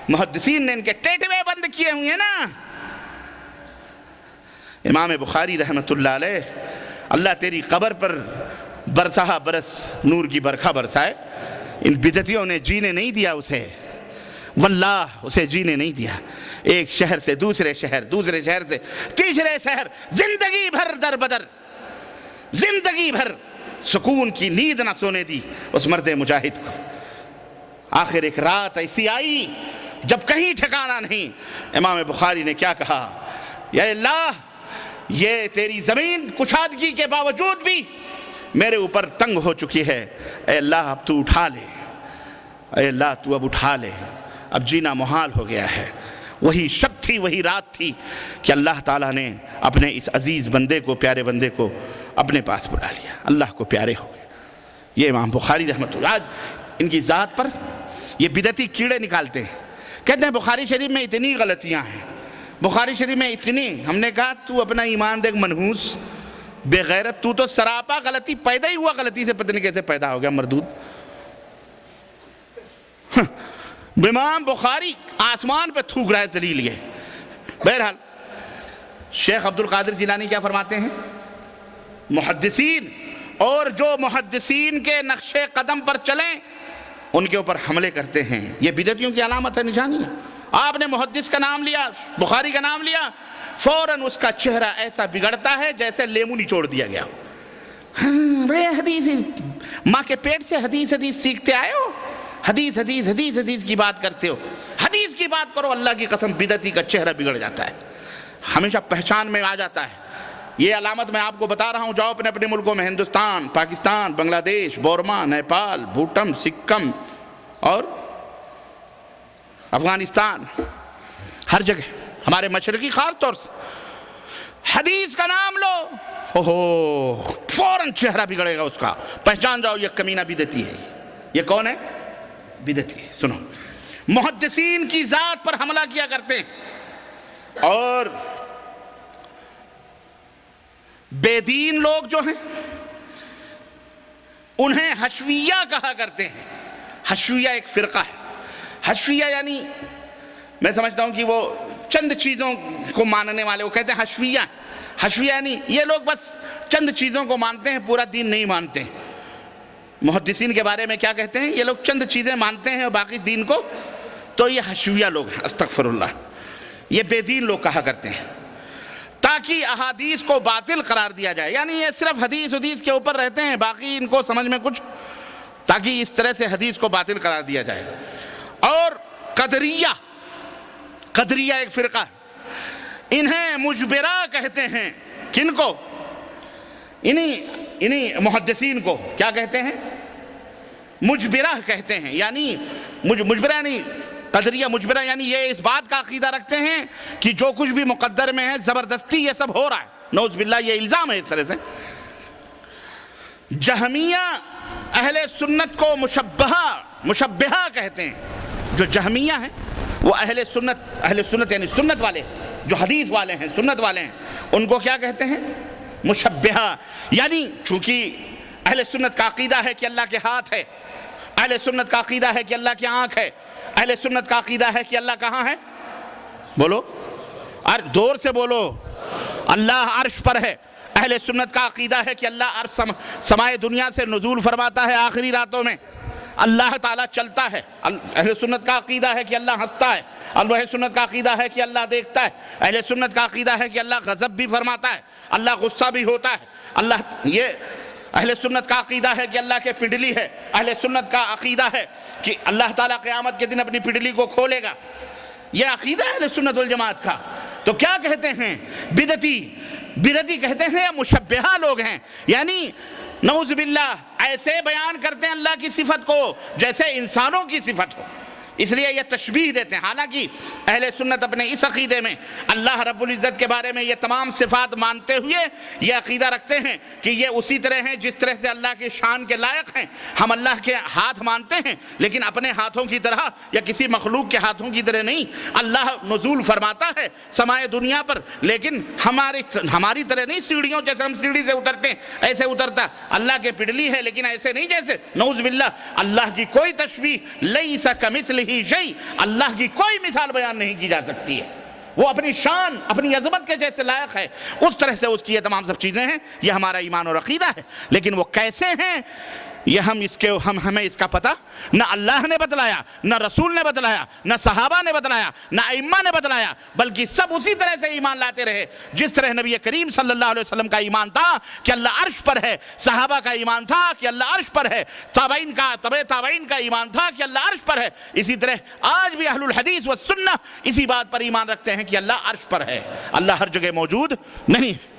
محدثین نے ان کے ٹیٹوے بند کیے ہوئے ہیں نا. امام بخاری رحمت اللہ علیہ، اللہ تیری قبر پر برسہ برس نور کی برکھا برسائے. ان بدعتیوں نے جینے نہیں دیا اسے، واللہ اسے جینے نہیں دیا. ایک شہر سے دوسرے شہر، دوسرے شہر سے تیسرے شہر، زندگی بھر در بدر، زندگی بھر سکون کی نیند نہ سونے دی اس مرد مجاہد کو. آخر ایک رات ایسی آئی جب کہیں ٹھکانہ نہیں. امام بخاری نے کیا کہا؟ یا اللہ، یہ تیری زمین کشادگی کے باوجود بھی میرے اوپر تنگ ہو چکی ہے. اے اللہ اب تو اٹھا لے، اے اللہ تو اب اٹھا لے، اب جینا محال ہو گیا ہے. وہی شب تھی، وہی رات تھی کہ اللہ تعالیٰ نے اپنے اس عزیز بندے کو، پیارے بندے کو اپنے پاس بلا لیا. اللہ کو پیارے ہو گئے. یہ امام بخاری رحمۃ اللہ، آج ان کی ذات پر یہ بدعتی کیڑے نکالتے ہیں. کہتے ہیں بخاری شریف میں اتنی غلطیاں ہیں، بخاری شریف میں اتنی. ہم نے کہا تو اپنا ایمان دیکھ منحوس بے غیرت، تو سراپا غلطی پیدا ہی ہوا، غلطی سے پتہ نہیں کیسے پیدا ہو گیا مردود. امام بخاری آسمان پہ تھوک رہا ہے ذلیل. یہ بہرحال شیخ عبد القادر جیلانی کیا فرماتے ہیں؟ محدثین اور جو محدثین کے نقش قدم پر چلیں ان کے اوپر حملے کرتے ہیں. یہ بدعتیوں کی علامت ہے، نشانی ہے. آپ نے محدث کا نام لیا، بخاری کا نام لیا، فوراً اس کا چہرہ ایسا بگڑتا ہے جیسے لیمو نچوڑ دیا گیا. بڑے حدیث، ماں کے پیٹ سے حدیث سیکھتے آئے ہو، حدیث حدیث حدیث حدیث کی بات کرتے ہو. حدیث کی بات کرو، اللہ کی قسم بدعتی کا چہرہ بگڑ جاتا ہے، ہمیشہ پہچان میں آ جاتا ہے. یہ علامت میں آپ کو بتا رہا ہوں. جاؤ اپنے اپنے ملکوں میں، ہندوستان، پاکستان، بنگلہ دیش، بورما، نیپال، بھوٹم، سکم اور افغانستان، ہر جگہ ہمارے مشرقی خاص طور سے حدیث کا نام لو، اوہو فوراً چہرہ بگڑے گا اس کا. پہچان جاؤ یہ کمینہ بدعتی ہے. یہ کون ہے؟ بدعتی. سنو، محدثین کی ذات پر حملہ کیا کرتے ہیں. اور بے دین لوگ جو ہیں انہیں حشویہ کہا کرتے ہیں. حشویہ ایک فرقہ ہے. حشویہ یعنی میں سمجھتا ہوں کہ وہ چند چیزوں کو ماننے والے، وہ کہتے ہیں حشویہ. حشویہ یعنی یہ لوگ بس چند چیزوں کو مانتے ہیں، پورا دین نہیں مانتے. محدثین کے بارے میں کیا کہتے ہیں؟ یہ لوگ چند چیزیں مانتے ہیں اور باقی دین کو تو یہ حشویہ لوگ ہیں، استغفر اللہ، یہ بے دین لوگ کہا کرتے ہیں، تاکہ احادیث کو باطل قرار دیا جائے، یعنی یہ صرف حدیث کے اوپر رہتے ہیں، باقی ان کو سمجھ میں کچھ، تاکہ اس طرح سے حدیث کو باطل قرار دیا جائے۔ اور قدریہ ایک فرقہ ہے، انہیں مجبرہ کہتے ہیں، کن کو؟ انہی محدثین کو کیا کہتے ہیں؟ مجبرہ کہتے ہیں، یعنی مجبرہ یعنی قدریہ مجبرہ یعنی یہ اس بات کا عقیدہ رکھتے ہیں کہ جو کچھ بھی مقدر میں ہے زبردستی یہ سب ہو رہا ہے، نعوذ باللہ، یہ الزام ہے اس طرح سے۔ جہمیہ اہل سنت کو مشبہہ کہتے ہیں، جو جہمیہ ہیں وہ اہل سنت یعنی سنت والے، جو حدیث والے ہیں، سنت والے ہیں، ان کو کیا کہتے ہیں؟ مشبہہ، یعنی چونکہ اہل سنت کا عقیدہ ہے کہ اللہ کے ہاتھ ہے، اہل سنت کا عقیدہ ہے کہ اللہ کی آنکھ ہے، اہل سنت کا عقیدہ ہے کہ اللہ کہاں ہے؟ بولو، دور سے بولو، اللہ عرش پر ہے۔ اہل سنت کا عقیدہ ہے کہ اللہ عرش سمائے دنیا سے نزول فرماتا ہے آخری راتوں میں، اللہ تعالیٰ چلتا ہے۔ اہل سنت کا عقیدہ ہے کہ اللہ ہنستا ہے، اہل سنت کا عقیدہ ہے کہ اللہ دیکھتا ہے، اہل سنت کا عقیدہ ہے کہ اللہ غضب بھی فرماتا ہے، اللہ غصہ بھی ہوتا ہے، یہ اہل سنت کا عقیدہ ہے کہ اللہ کے پنڈلی ہے، اہل سنت کا عقیدہ ہے کہ اللہ تعالیٰ قیامت کے دن اپنی پنڈلی کو کھولے گا، یہ عقیدہ ہے اہل سنت والجماعت کا۔ تو کیا کہتے ہیں؟ بدعتی کہتے ہیں، یا مشبہہ لوگ ہیں، یعنی نعوذ باللہ ایسے بیان کرتے ہیں اللہ کی صفت کو جیسے انسانوں کی صفت ہو، اس لیے یہ تشبیہ دیتے ہیں۔ حالانکہ اہل سنت اپنے اس عقیدے میں اللہ رب العزت کے بارے میں یہ تمام صفات مانتے ہوئے یہ عقیدہ رکھتے ہیں کہ یہ اسی طرح ہیں جس طرح سے اللہ کی شان کے لائق ہیں۔ ہم اللہ کے ہاتھ مانتے ہیں لیکن اپنے ہاتھوں کی طرح یا کسی مخلوق کے ہاتھوں کی طرح نہیں۔ اللہ نزول فرماتا ہے سمائے دنیا پر، لیکن ہماری طرح نہیں، سیڑھیوں جیسے ہم سیڑھی سے اترتے ہیں ایسے اترتا۔ اللہ کے پنڈلی ہے لیکن ایسے نہیں جیسے، نعوذ باللہ، اللہ کی کوئی تشبیہ لیس کمثلہ شیء، اللہ کی کوئی مثال بیان نہیں کی جا سکتی ہے، وہ اپنی شان اپنی عظمت کے جیسے لائق ہے، اس طرح سے اس کی یہ تمام سب چیزیں ہیں۔ یہ ہمارا ایمان اور عقیدہ ہے، لیکن وہ کیسے ہیں یہ ہمیں اس کا پتہ نہ اللہ نے بتلایا، نہ رسول نے بتلایا، نہ صحابہ نے بتلایا، نہ ائمہ نے بتلایا، بلکہ سب اسی طرح سے ایمان لاتے رہے جس طرح نبی کریم صلی اللہ علیہ وسلم کا ایمان تھا کہ اللہ عرش پر ہے، صحابہ کا ایمان تھا کہ اللہ عرش پر ہے، تابعین کا ایمان تھا کہ اللہ عرش پر ہے۔ اسی طرح آج بھی اہل الحدیث والسنہ اسی بات پر ایمان رکھتے ہیں کہ اللہ عرش پر ہے، اللہ ہر جگہ موجود نہیں ہے۔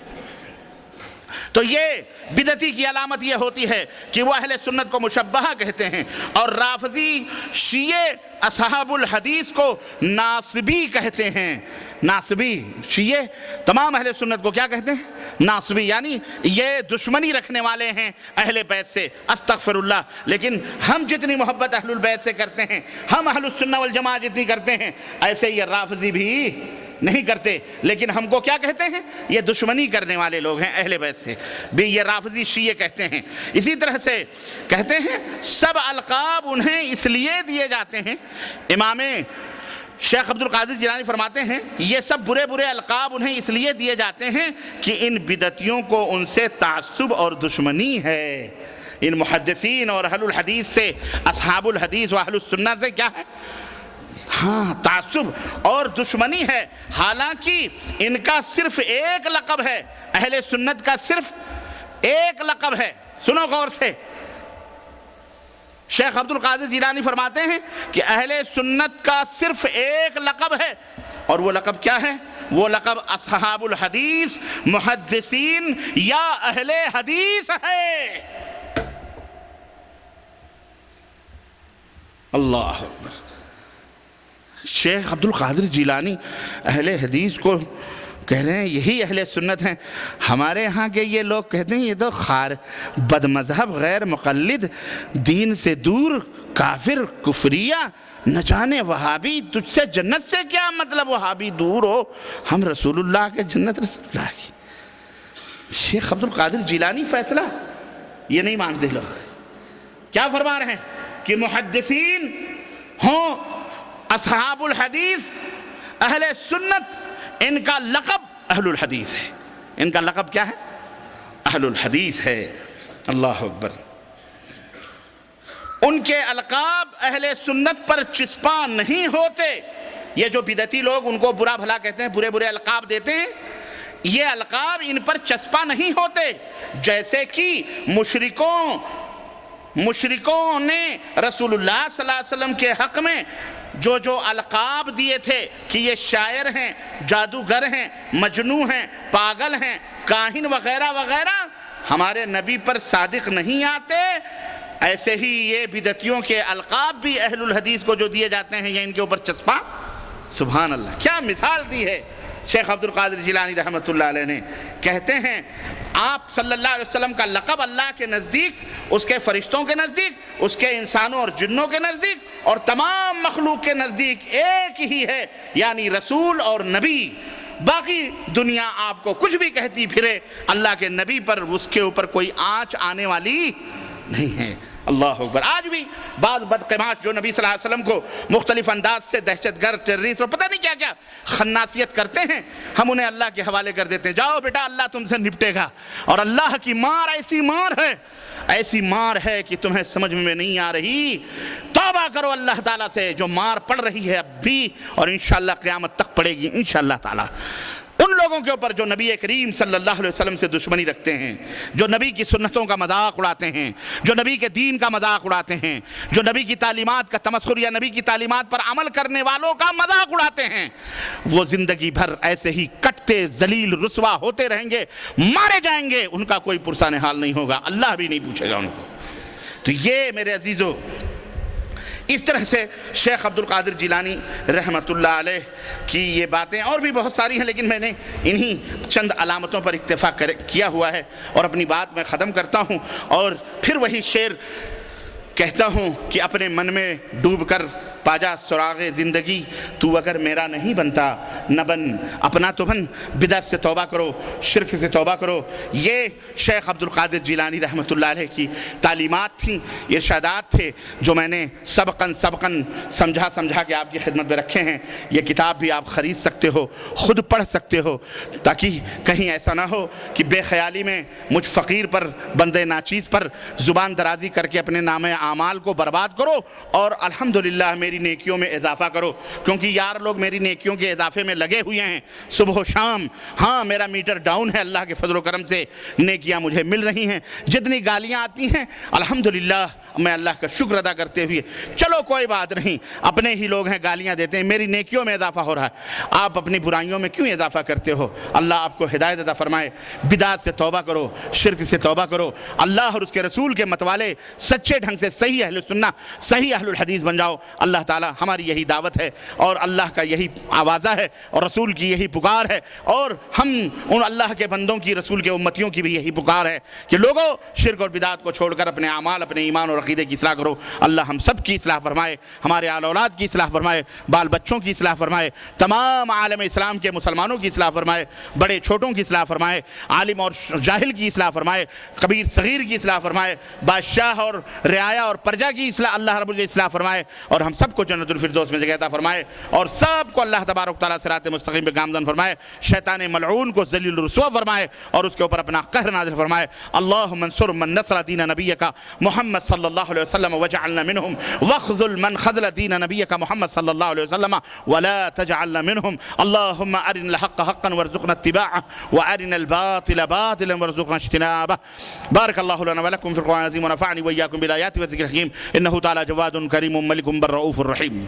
تو یہ بدعتی کی علامت یہ ہوتی ہے کہ وہ اہل سنت کو مشبہہ کہتے ہیں، اور رافضی شیعہ اصحاب الحدیث کو ناصبی کہتے ہیں۔ ناصبی شیعہ تمام اہل سنت کو کیا کہتے ہیں؟ ناصبی، یعنی یہ دشمنی رکھنے والے ہیں اہل بیت سے، استغفر اللہ۔ لیکن ہم جتنی محبت اہل البیت سے کرتے ہیں، ہم اہل السنہ والجماعہ جتنی کرتے ہیں، ایسے یہ رافضی بھی نہیں کرتے، لیکن ہم کو کیا کہتے ہیں؟ یہ دشمنی کرنے والے لوگ ہیں اہل بیت سے بھی، یہ رافضی شیعہ کہتے ہیں۔ اسی طرح سے کہتے ہیں سب القاب انہیں اس لیے دیے جاتے ہیں، امام شیخ عبد القادر جیلانی فرماتے ہیں یہ سب برے القاب انہیں اس لیے دیے جاتے ہیں کہ ان بدعتیوں کو ان سے تعصب اور دشمنی ہے۔ ان محدثین اور اہل الحدیث سے، اصحاب الحدیث و اہل السنہ سے کیا ہے؟ ہاں، تعصب اور دشمنی ہے۔ حالانکہ ان کا صرف ایک لقب ہے، اہل سنت کا صرف ایک لقب ہے۔ سنو غور سے، شیخ عبد القادر جیلانی فرماتے ہیں کہ اہل سنت کا صرف ایک لقب ہے، اور وہ لقب کیا ہے؟ وہ لقب اصحاب الحدیث، محدثین یا اہل حدیث ہے۔ اللہ اکبر۔ شیخ عبد القادر جیلانی اہل حدیث کو کہہ رہے ہیں یہی اہل سنت ہیں۔ ہمارے ہاں کے یہ لوگ کہتے ہیں یہ تو بد مذہب، غیر مقلد، دین سے دور، کافر، کفریہ، نہ جانے وہابی، تجھ سے جنت سے کیا مطلب، وہابی دور ہو، ہم رسول اللہ کے جنت رسول اللہ کی۔ شیخ عبد القادر جیلانی فیصلہ یہ نہیں مانتے لوگ۔ کیا فرما رہے ہیں کہ محدثین ہوں، اصحاب الحدیث، اہل سنت، ان کا لقب اہل الحدیث ہے۔ ان کا لقب کیا ہے؟ اہل الحدیث ہے۔ اللہ اکبر۔ ان کے القاب اہل سنت پر چسپاں نہیں ہوتے۔ یہ جو بدعتی لوگ ان کو برا بھلا کہتے ہیں، برے برے القاب دیتے ہیں، یہ القاب ان پر چسپاں نہیں ہوتے۔ جیسے کہ مشرکوں نے رسول اللہ صلی اللہ علیہ وسلم کے حق میں جو القاب دیے تھے کہ یہ شاعر ہیں، جادوگر ہیں، مجنوں ہیں، پاگل ہیں، کاہن وغیرہ وغیرہ، ہمارے نبی پر صادق نہیں آتے، ایسے ہی یہ بدعتیوں کے القاب بھی اہل الحدیث کو جو دیے جاتے ہیں یہ ان کے اوپر چسپاں۔ سبحان اللہ، کیا مثال دی ہے شیخ عبد القادر جیلانی رحمۃ اللہ علیہ نے۔ کہتے ہیں آپ صلی اللہ علیہ وسلم کا لقب اللہ کے نزدیک، اس کے فرشتوں کے نزدیک، اس کے انسانوں اور جنوں کے نزدیک اور تمام مخلوق کے نزدیک ایک ہی ہے، یعنی رسول اور نبی۔ باقی دنیا آپ کو کچھ بھی کہتی پھرے، اللہ کے نبی پر اس کے اوپر کوئی آنچ آنے والی نہیں ہے۔ اللہ اکبر۔ آج بھی بعض بدقماش جو نبی صلی اللہ علیہ وسلم کو مختلف انداز سے دہشت گرد، ٹیررسٹ اور پتہ نہیں کیا کیا خناسیت کرتے ہیں، ہم انہیں اللہ کے حوالے کر دیتے ہیں، جاؤ بیٹا اللہ تم سے نپٹے گا۔ اور اللہ کی مار ایسی مار ہے کہ تمہیں سمجھ میں نہیں آ رہی۔ توبہ کرو اللہ تعالیٰ سے، جو مار پڑ رہی ہے اب بھی اور انشاءاللہ قیامت تک پڑے گی انشاءاللہ تعالیٰ۔ ان لوگوں کے اوپر جو نبی کریم صلی اللہ علیہ وسلم سے دشمنی رکھتے ہیں، جو نبی کی سنتوں کا مذاق اڑاتے ہیں، جو نبی کے دین کا مذاق اڑاتے ہیں، جو نبی کی تعلیمات کا تمسخر یا نبی کی تعلیمات پر عمل کرنے والوں کا مذاق اڑاتے ہیں، وہ زندگی بھر ایسے ہی کٹتے ذلیل رسوا ہوتے رہیں گے، مارے جائیں گے، ان کا کوئی پرسان حال نہیں ہوگا، اللہ بھی نہیں پوچھے گا ان کو۔ تو یہ میرے عزیزو، اس طرح سے شیخ عبد القادر جیلانی رحمۃ اللہ علیہ کی یہ باتیں اور بھی بہت ساری ہیں، لیکن میں نے انہی چند علامتوں پر اکتفا کیا ہوا ہے اور اپنی بات میں ختم کرتا ہوں، اور پھر وہی شعر کہتا ہوں کہ اپنے من میں ڈوب کر پاجا سراغ زندگی، تو اگر میرا نہیں بنتا نہ بن، اپنا تو بن، بدعت سے توبہ کرو، شرک سے توبہ کرو۔ یہ شیخ عبد القادر جیلانی رحمۃ اللہ علیہ کی تعلیمات تھیں، ارشادات تھے جو میں نے سبقاً سمجھا کے آپ کی خدمت میں رکھے ہیں۔ یہ کتاب بھی آپ خرید سکتے ہو، خود پڑھ سکتے ہو، تاکہ کہیں ایسا نہ ہو کہ بے خیالی میں مجھ فقیر پر، بندے ناچیز پر زبان درازی کر کے اپنے نام اعمال کو برباد کرو اور الحمدللہ میری نیکیوں میں اضافہ کرو، کیونکہ یار لوگ میری نیکیوں کے اضافے میں لگے ہوئے ہیں صبح و شام۔ ہاں میرا میٹر ڈاؤن ہے، اللہ کے فضل و کرم سے نیکیاں مجھے مل رہی ہیں، جتنی گالیاں آتی ہیں الحمدللہ میں اللہ کا شکر ادا کرتے ہوئے، چلو کوئی بات نہیں، اپنے ہی لوگ ہیں گالیاں دیتے ہیں، میری نیکیوں میں اضافہ ہو رہا ہے، آپ اپنی برائیوں میں کیوں اضافہ کرتے ہو؟ اللہ آپ کو ہدایت عطا فرمائے۔ بدعت سے توبہ کرو، شرک سے توبہ کرو، اللہ اور اس کے رسول کے متوالے سچے ڈھنگ سے صحیح اہل سنہ، صحیح اہل الحدیث بن جاؤ۔ اللہ تعالیٰ ہماری یہی دعوت ہے اور اللہ کا یہی آوازہ ہے اور رسول کی یہی پکار ہے، اور ہم ان اللہ کے بندوں کی، رسول کے امتیوں کی بھی یہی پکار ہے کہ لوگوں شرک اور بدعت کو چھوڑ کر اپنے اعمال، اپنے ایمان اور عقیدے کی اصلاح کرو۔ اللہ ہم سب کی اصلاح فرمائے، ہمارے آل اولاد کی اصلاح فرمائے، بال بچوں کی اصلاح فرمائے، تمام عالم اسلام کے مسلمانوں کی اصلاح فرمائے، بڑے چھوٹوں کی اصلاح فرمائے، عالم اور جاہل کی اصلاح فرمائے، کبیر صغیر کی اصلاح فرمائے، بادشاہ اور رعایا اور پرجا کی اصلاح اللہ رب العزت اصلاح فرمائے، اور ہم سب کو جنت الفردوس میں جگہ عطا فرمائے، اور سب کو اللہ تبارک تعالیٰ صراط مستقیم پہ گامزن فرمائے، شیطان ملعون کو ذلیل رسوا فرمائے اور اس کے اوپر اپنا قہر نازل فرمائے۔ اللہم انصر من نصر دین نبیک محمد صلی اللہ علیہ وسلم وجعلنا منہم، واخذل من خذل دین نبیک محمد صلی اللہ علیہ وسلم ولا تجعلنا منہم۔ اللہم ارنا الحق حقا وارزقنا اتباعه وارنا الباطل باطلا وارزقنا اجتنابه۔ بارک اللہ لنا ولکم فی القرآن العظیم ونفعنی وإیاکم بالآیات والذکر الحکیم، انہ تعالی جواد کریم ملک بر رؤوف الرحیم۔